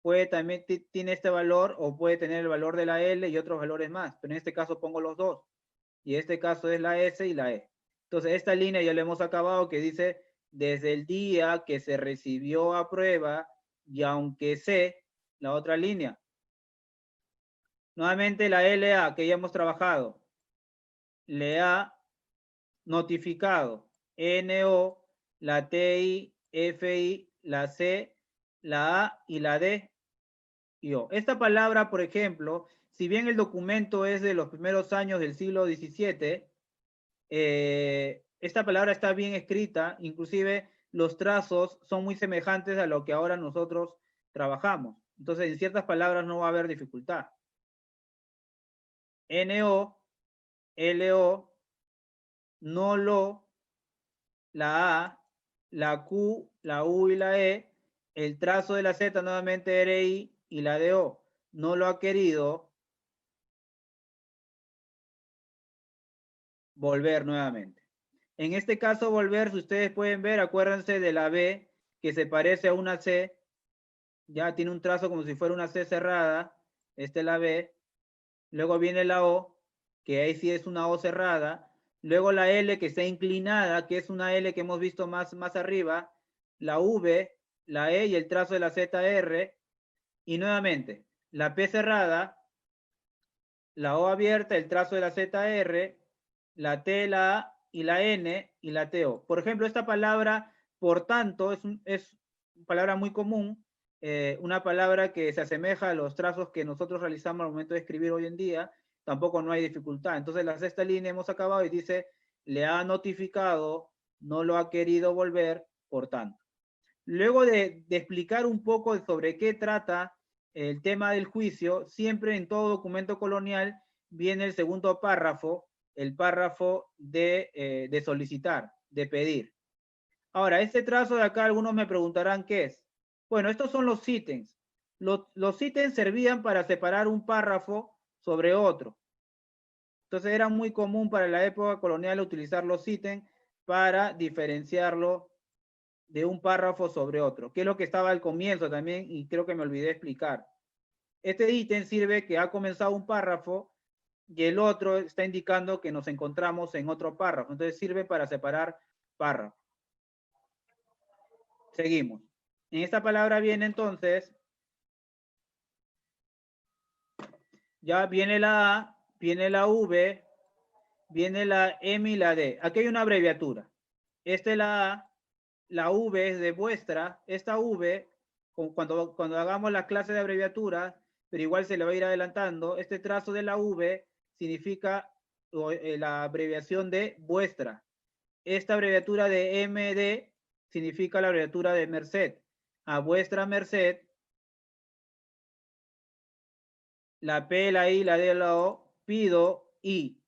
B: puede también tiene este valor o puede tener el valor de la L y otros valores más, pero en este caso pongo los dos. Y este caso es la S y la E. Entonces, esta línea ya la hemos acabado que dice, desde el día que se recibió a prueba, y aunque sé, la otra línea. Nuevamente la LA que ya hemos trabajado. Le ha notificado. NO, la TI, FI, la C, la A y la D y O. Esta palabra, por ejemplo, si bien el documento es de los primeros años del siglo XVII, esta palabra está bien escrita, inclusive los trazos son muy semejantes a lo que ahora nosotros trabajamos. Entonces, en ciertas palabras no va a haber dificultad. NO, LO, no lo, la A, la Q, la U y la E, el trazo de la Z nuevamente RI y la DO. No lo ha querido volver nuevamente. En este caso, volver, si ustedes pueden ver, acuérdense de la B, que se parece a una C, ya tiene un trazo como si fuera una C cerrada, esta es la B, luego viene la O, que ahí sí es una O cerrada, luego la L que está inclinada, que es una L que hemos visto más arriba, la V, la E y el trazo de la ZR, y nuevamente, la P cerrada, la O abierta, el trazo de la ZR, la T, la A y la N y la TO. Por ejemplo, esta palabra, por tanto, es una palabra muy común, una palabra que se asemeja a los trazos que nosotros realizamos al momento de escribir hoy en día, tampoco no hay dificultad. Entonces, la sexta línea hemos acabado y dice, le ha notificado, no lo ha querido volver, por tanto. Luego de explicar un poco sobre qué trata el tema del juicio, siempre en todo documento colonial viene el segundo párrafo, el párrafo de solicitar, de pedir. Ahora, este trazo de acá, algunos me preguntarán qué es. Bueno, estos son los ítems. Los ítems servían para separar un párrafo sobre otro. Entonces era muy común para la época colonial utilizar los ítems para diferenciarlo de un párrafo sobre otro, que es lo que estaba al comienzo también y creo que me olvidé explicar. Este ítem sirve que ha comenzado un párrafo y el otro está indicando que nos encontramos en otro párrafo. Entonces sirve para separar párrafos. Seguimos. En esta palabra viene entonces, ya viene la A, viene la V, viene la M y la D. Aquí hay una abreviatura. Esta es la A, la V es de vuestra, esta V, cuando hagamos la clase de abreviatura, pero igual se le va a ir adelantando, este trazo de la V significa la abreviación de vuestra. Esta abreviatura de MD significa la abreviatura de merced. A vuestra merced, la P, la I, la D, la O, pido I.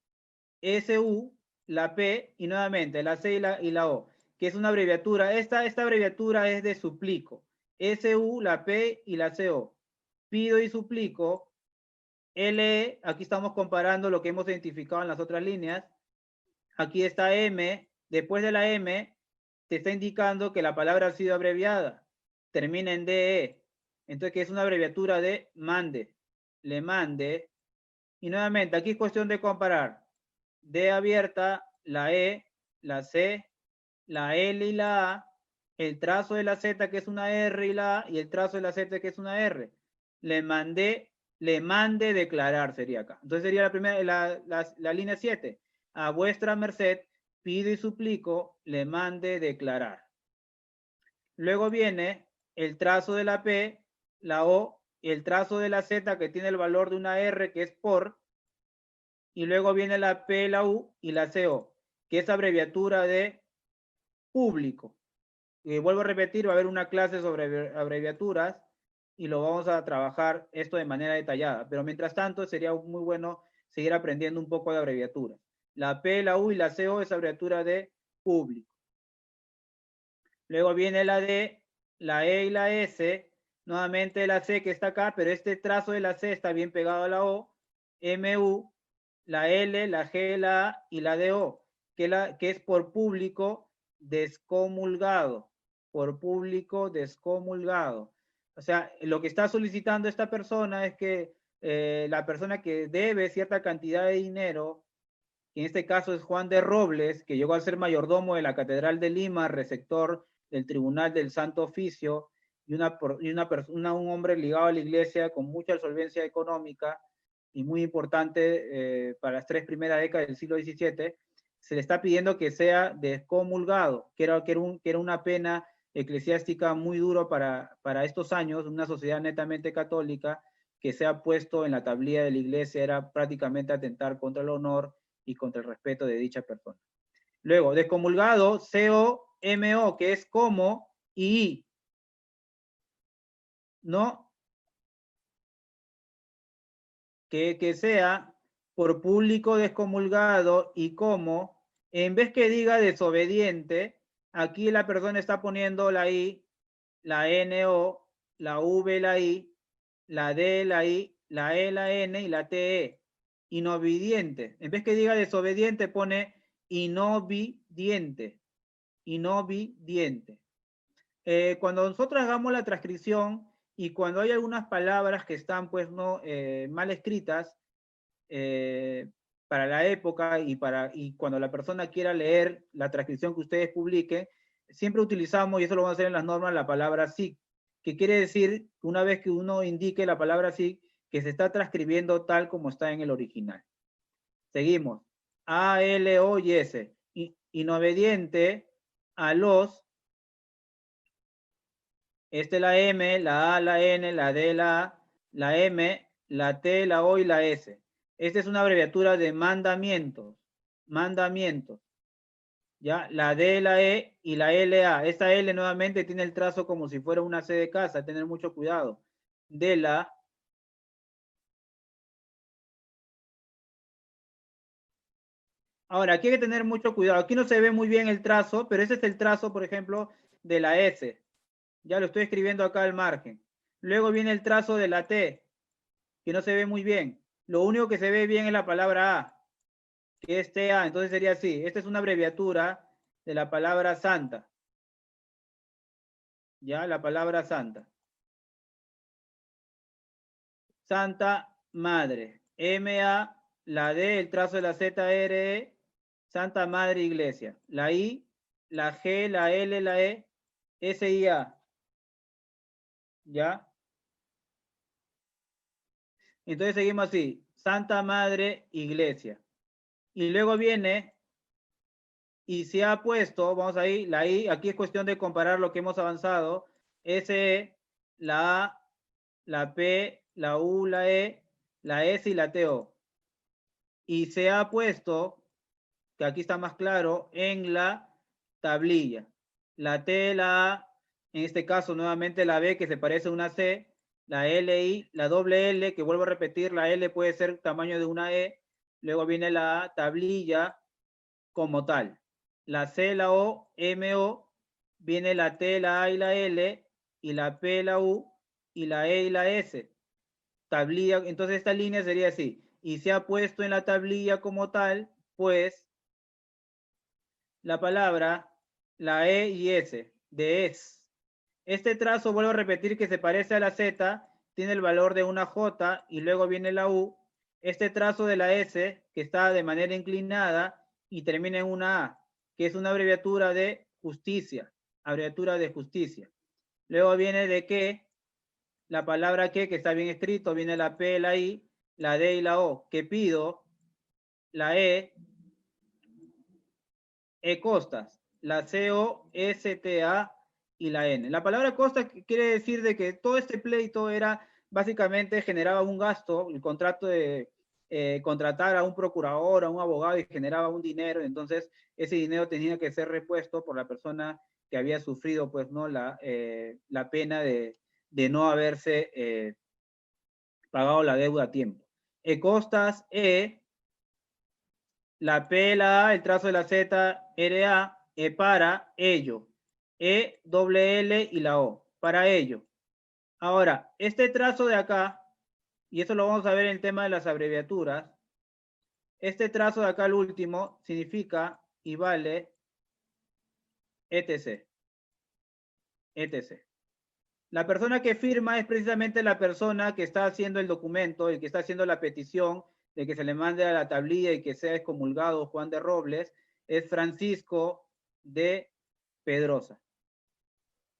B: SU, la P y nuevamente la C y la O, que es una abreviatura. Esta abreviatura es de suplico. SU, la P y la CO. Pido y suplico. LE, aquí estamos comparando lo que hemos identificado en las otras líneas. Aquí está M. Después de la M, te está indicando que la palabra ha sido abreviada. Termina en DE. Entonces, que es una abreviatura de mande. Le mande. Y nuevamente, aquí es cuestión de comparar. D abierta, la E, la C, la L y la A, el trazo de la Z que es una R y la A, y el trazo de la Z que es una R. Le mande declarar sería acá. Entonces sería la primera, la línea 7. A vuestra merced, pido y suplico, le mande declarar. Luego viene el trazo de la P, la O, y el trazo de la Z que tiene el valor de una R que es por, y luego viene la P, la U y la CO, que es abreviatura de público. Y vuelvo a repetir, va a haber una clase sobre abreviaturas y lo vamos a trabajar esto de manera detallada. Pero mientras tanto, sería muy bueno seguir aprendiendo un poco de abreviaturas. La P, la U y la CO es abreviatura de público. Luego viene la D, la E y la S. Nuevamente la C que está acá, pero este trazo de la C está bien pegado a la O. MU, la L, la G, la A y la DO, que es por público descomulgado. Por público descomulgado. O sea, lo que está solicitando esta persona es que la persona que debe cierta cantidad de dinero, en este caso es Juan de Robles, que llegó a ser mayordomo de la Catedral de Lima, receptor del Tribunal del Santo Oficio, y un hombre ligado a la iglesia con mucha solvencia económica y muy importante para las 3 primeras décadas del siglo XVII, se le está pidiendo que sea descomulgado, que era una pena eclesiástica muy duro para estos años, una sociedad netamente católica, que sea puesto en la tablilla de la iglesia era prácticamente atentar contra el honor y contra el respeto de dicha persona. Luego, descomulgado, COMO, que es como y ¿no? Que sea por público descomulgado y como, en vez que diga desobediente, aquí la persona está poniendo la I, la NO, la V, la I, la D, la I, la E, la N y la TE. Inobediente. En vez que diga desobediente, pone inobediente. Inobediente. Cuando nosotros hagamos la transcripción y cuando hay algunas palabras que están pues no mal escritas para la época y cuando la persona quiera leer la transcripción que ustedes publiquen, siempre utilizamos, y eso lo vamos a hacer en las normas, la palabra SIG, que quiere decir, una vez que uno indique la palabra SIG, que se está transcribiendo tal como está en el original. Seguimos. A, L, O y S. Inobediente a los. Esta es la M, la A, la N, la D, la A, la M, la T, la O y la S. Esta es una abreviatura de mandamientos. Mandamientos. ¿Ya? La D, la E y la LA. Esta L nuevamente tiene el trazo como si fuera una C de casa. Tener mucho cuidado. De la. Ahora, aquí hay que tener mucho cuidado. Aquí no se ve muy bien el trazo, pero ese es el trazo, por ejemplo, de la S. Ya lo estoy escribiendo acá al margen. Luego viene el trazo de la T, que no se ve muy bien. Lo único que se ve bien es la palabra A, que es TA. Entonces sería así. Esta es una abreviatura de la palabra santa. Ya, la palabra santa. Santa Madre. MA, la D, el trazo de la ZRE, Santa Madre Iglesia. La I, la G, la L, la E, SIA. ¿Ya? Entonces seguimos así. Santa Madre Iglesia. Y luego viene, y se ha puesto, vamos ahí, la I, aquí es cuestión de comparar lo que hemos avanzado. SE, la A, la P, la U, la E, la S y la TO. Y se ha puesto, que aquí está más claro, en la tablilla. La T, la A, en este caso nuevamente la B que se parece a una C, la LI, la doble L, que vuelvo a repetir, la L puede ser tamaño de una E, luego viene la A, tablilla como tal. La C, la O, MO, viene la T, la A y la L, y la P, la U, y la E y la S. Tablilla, entonces esta línea sería así. Y se ha puesto en la tablilla como tal, pues, la palabra, la E y S, de es. Este trazo, vuelvo a repetir, que se parece a la Z, tiene el valor de una J y luego viene la U. Este trazo de la S, que está de manera inclinada y termina en una A, que es una abreviatura de justicia, abreviatura de justicia. Luego viene de que, la palabra que está bien escrito, viene la P, la I, la D y la O, que pido, la costas, la COSTA y la N. La palabra costa quiere decir de que todo este pleito era, básicamente generaba un gasto, el contrato de contratar a un procurador, a un abogado, y generaba un dinero. Entonces ese dinero tenía que ser repuesto por la persona que había sufrido, pues, ¿no? La pena de no haberse pagado la deuda a tiempo. Costas, la P, la A, el trazo de la Z, RA, para ello. Doble L y la O, para ello. Ahora, este trazo de acá, y eso lo vamos a ver en el tema de las abreviaturas, este trazo de acá, el último, significa y vale etc. etc. La persona que firma es precisamente la persona que está haciendo el documento, el que está haciendo la petición de que se le mande a la tablilla y que sea excomulgado Juan de Robles, es Francisco de Pedrosa.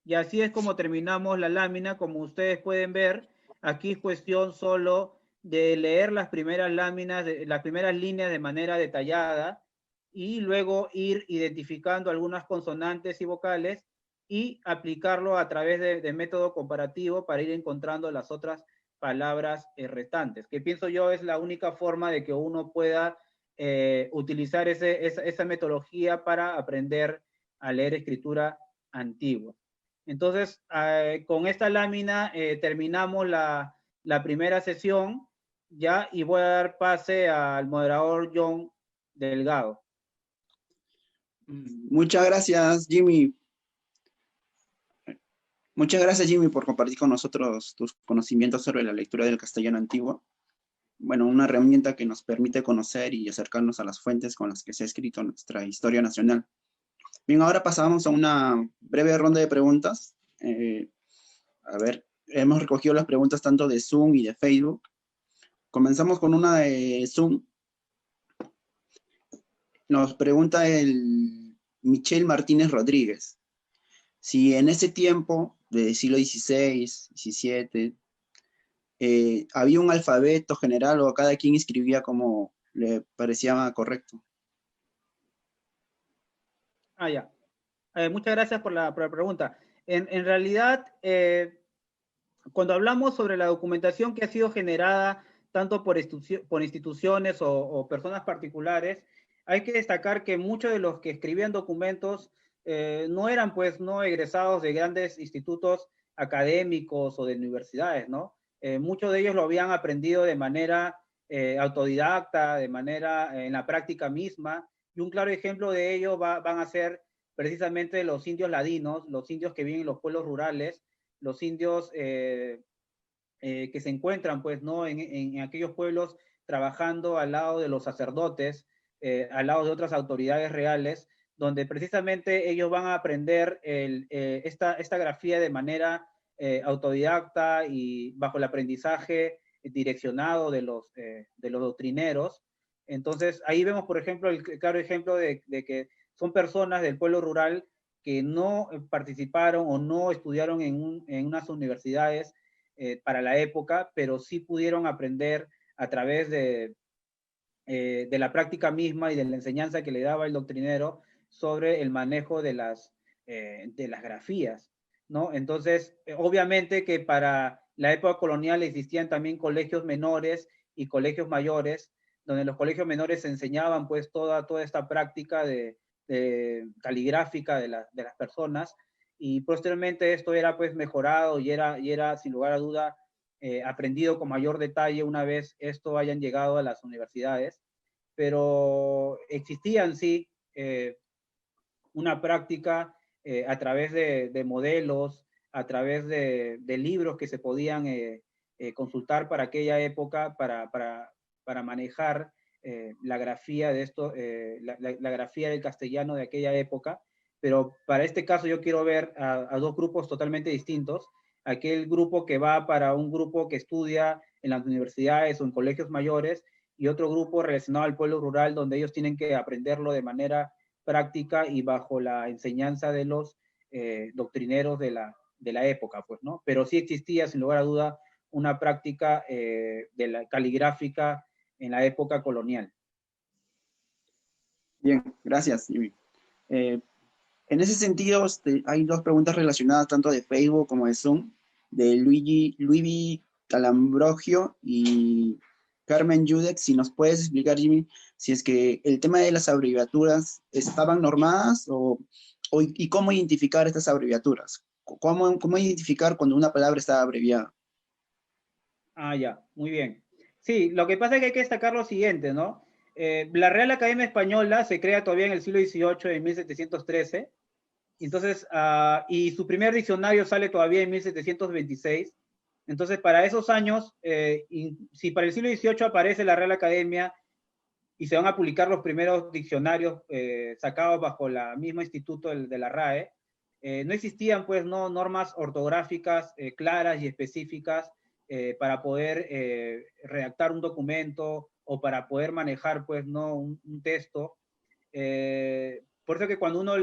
B: Y así es como terminamos la lámina. Como ustedes pueden ver, aquí es cuestión solo de leer las primeras láminas, las primeras líneas de manera detallada, y luego ir identificando algunas consonantes y vocales y aplicarlo a través de método comparativo para ir encontrando las otras palabras restantes, que pienso yo es la única forma de que uno pueda utilizar esa metodología para aprender a leer escritura antigua. Entonces, con esta lámina terminamos la primera sesión, ya, y voy a dar pase al moderador John Delgado.
A: Muchas gracias, Jimmy. Muchas gracias, Jimmy, por compartir con nosotros tus conocimientos sobre la lectura del castellano antiguo. Bueno, una herramienta que nos permite conocer y acercarnos a las fuentes con las que se ha escrito nuestra historia nacional. Bien, ahora pasamos a una breve ronda de preguntas. A ver, hemos recogido las preguntas tanto de Zoom y de Facebook. Comenzamos con una de Zoom. Nos pregunta el Michel Martínez Rodríguez. Si en ese tiempo, del siglo XVI, XVII, había un alfabeto general o cada quien escribía como le parecía correcto.
B: Ya. Muchas gracias por la pregunta. En realidad, cuando hablamos sobre la documentación que ha sido generada tanto por instituciones o personas particulares, hay que destacar que muchos de los que escribían documentos no eran, pues, no egresados de grandes institutos académicos o de universidades, ¿no? Muchos de ellos lo habían aprendido de manera autodidacta, de manera en la práctica misma, y un claro ejemplo de ello van a ser precisamente los indios ladinos, los indios que viven en los pueblos rurales, los indios que se encuentran, pues, ¿no? En aquellos pueblos trabajando al lado de los sacerdotes, al lado de otras autoridades reales, donde precisamente ellos van a aprender esta grafía de manera autodidacta y bajo el aprendizaje direccionado de los doctrineros. Entonces, ahí vemos, por ejemplo, el claro ejemplo de que son personas del pueblo rural que no participaron o no estudiaron en unas universidades para la época, pero sí pudieron aprender a través de la práctica misma y de la enseñanza que le daba el doctrinero sobre el manejo de las grafías, ¿no? Entonces, obviamente que para la época colonial existían también colegios menores y colegios mayores, donde en los colegios menores se enseñaban, pues, toda esta práctica de caligráfica de las personas, y posteriormente esto era, pues, mejorado y era sin lugar a duda aprendido con mayor detalle una vez esto hayan llegado a las universidades. Pero existían, sí, una práctica a través de modelos, a través de libros que se podían consultar para aquella época, para manejar la grafía de esto, la grafía del castellano de aquella época. pero para este caso yo quiero ver a dos grupos totalmente distintos. Aquel grupo que va para un grupo que estudia en las universidades o en colegios mayores, y otro grupo relacionado al pueblo rural, donde ellos tienen que aprenderlo de manera práctica y bajo la enseñanza de los doctrineros de la época, pues, ¿no? Pero sí existía, sin lugar a duda, una práctica de la caligráfica en la época colonial.
A: Bien, gracias, Jimmy. Eh, en ese sentido, hay dos preguntas relacionadas tanto de Facebook como de Zoom, de Luigi Calambrogio y Carmen Judex. Si nos puedes explicar, Jimmy, si es que el tema de las abreviaturas estaban normadas y cómo identificar estas abreviaturas. ¿Cómo identificar cuando una palabra está abreviada?
B: Ah, ya, muy bien. Sí, lo que pasa es que hay que destacar lo siguiente, ¿no? La Real Academia Española se crea todavía en el siglo XVIII, en 1713, entonces, y su primer diccionario sale todavía en 1726. Entonces, para esos años, si para el siglo XVIII aparece la Real Academia y se van a publicar los primeros diccionarios sacados bajo el mismo instituto de la RAE, no existían pues no normas ortográficas claras y específicas para poder redactar un documento o para poder manejar pues no un texto. Por eso que cuando uno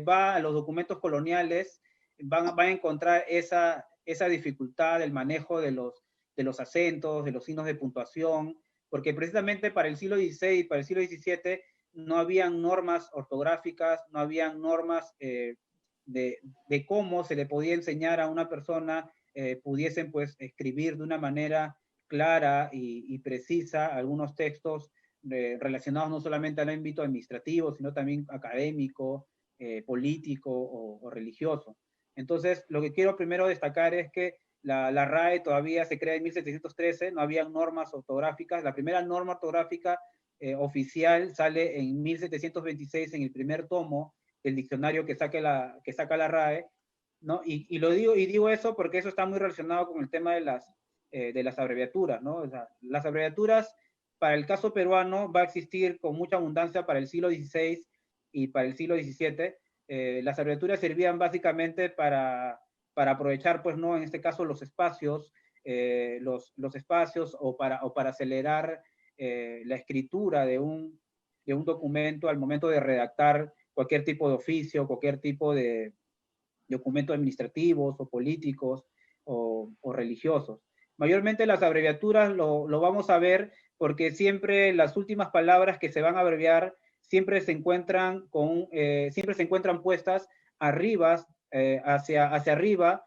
B: va a los documentos coloniales, va a encontrar esa dificultad del manejo de los acentos, de los signos de puntuación, porque precisamente para el siglo XVI y para el siglo XVII no habían normas ortográficas, no habían normas de cómo se le podía enseñar a una persona, pudiesen pues escribir de una manera clara y precisa algunos textos relacionados no solamente al ámbito administrativo, sino también académico, político o religioso. Entonces, lo que quiero primero destacar es que la RAE todavía se crea en 1713, no había normas ortográficas. La primera norma ortográfica oficial sale en 1726 en el primer tomo del diccionario que saca la RAE, ¿no? Y digo eso porque eso está muy relacionado con el tema de las abreviaturas, ¿no? O sea, las abreviaturas para el caso peruano va a existir con mucha abundancia para el siglo XVI y para el siglo XVII. Las abreviaturas servían básicamente para aprovechar, pues, ¿no? En este caso, los espacios, los espacios o para acelerar la escritura de un documento al momento de redactar cualquier tipo de oficio, cualquier tipo de documentos administrativos o políticos o religiosos. Mayormente las abreviaturas lo vamos a ver porque siempre las últimas palabras que se van a abreviar siempre se encuentran puestas arriba, hacia arriba,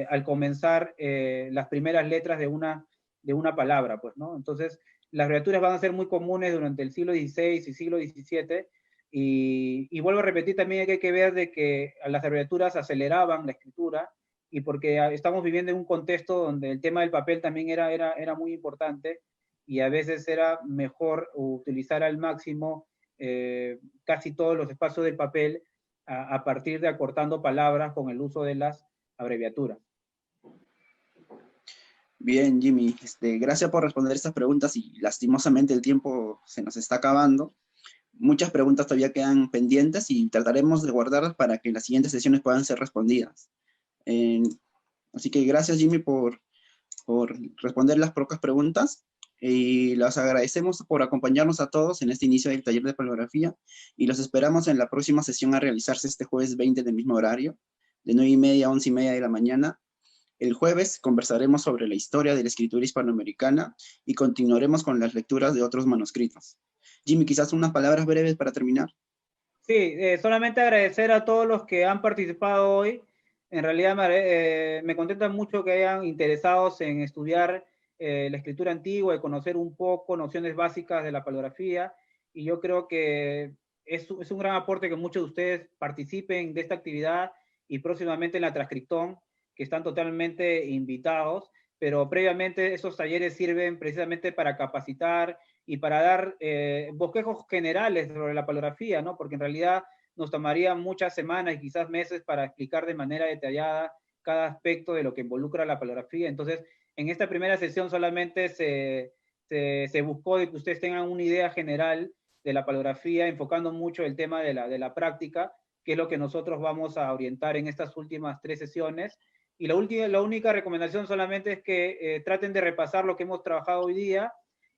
B: al comenzar las primeras letras de una palabra, pues, ¿no? Entonces, las abreviaturas van a ser muy comunes durante el siglo XVI y siglo XVII, y vuelvo a repetir también que hay que ver de que las abreviaturas aceleraban la escritura, y porque estamos viviendo en un contexto donde el tema del papel también era muy importante, y a veces era mejor utilizar al máximo casi todos los espacios del papel a partir de acortando palabras con el uso de las abreviaturas.
A: Bien, Jimmy, gracias por responder estas preguntas y lastimosamente el tiempo se nos está acabando. Muchas preguntas todavía quedan pendientes y trataremos de guardarlas para que las siguientes sesiones puedan ser respondidas. Así que gracias, Jimmy, por responder las pocas preguntas y los agradecemos por acompañarnos a todos en este inicio del taller de paleografía y los esperamos en la próxima sesión a realizarse este jueves 20 del mismo horario, de 9:30 a 11:30 de la mañana. El jueves conversaremos sobre la historia de la escritura hispanoamericana y continuaremos con las lecturas de otros manuscritos. Jimmy, quizás unas palabras breves para terminar.
B: Sí, solamente agradecer a todos los que han participado hoy. En realidad me contenta mucho que hayan interesados en estudiar la escritura antigua y conocer un poco nociones básicas de la paleografía. Y yo creo que es un gran aporte que muchos de ustedes participen de esta actividad y próximamente en la Transcriptón, que están totalmente invitados. Pero previamente esos talleres sirven precisamente para capacitar y para dar bosquejos generales sobre la paleografía, ¿no? Porque en realidad nos tomaría muchas semanas y quizás meses para explicar de manera detallada cada aspecto de lo que involucra la paleografía. Entonces, en esta primera sesión solamente se buscó de que ustedes tengan una idea general de la paleografía, enfocando mucho el tema de la práctica, que es lo que nosotros vamos a orientar en estas últimas 3 sesiones. Y la única recomendación solamente es que traten de repasar lo que hemos trabajado hoy día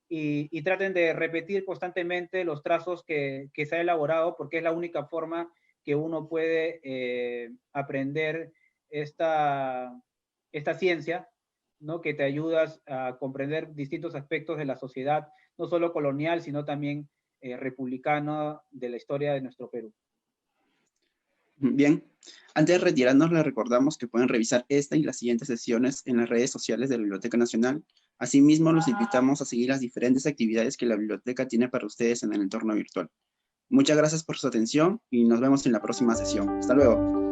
B: y traten de repetir constantemente los trazos que se ha elaborado, porque es la única forma que uno puede aprender esta ciencia, ¿no? Que te ayudas a comprender distintos aspectos de la sociedad, no solo colonial, sino también republicana de la historia de nuestro Perú.
A: Bien, antes de retirarnos les recordamos que pueden revisar esta y las siguientes sesiones en las redes sociales de la Biblioteca Nacional. Asimismo, los invitamos a seguir las diferentes actividades que la biblioteca tiene para ustedes en el entorno virtual. Muchas gracias por su atención y nos vemos en la próxima sesión. Hasta luego.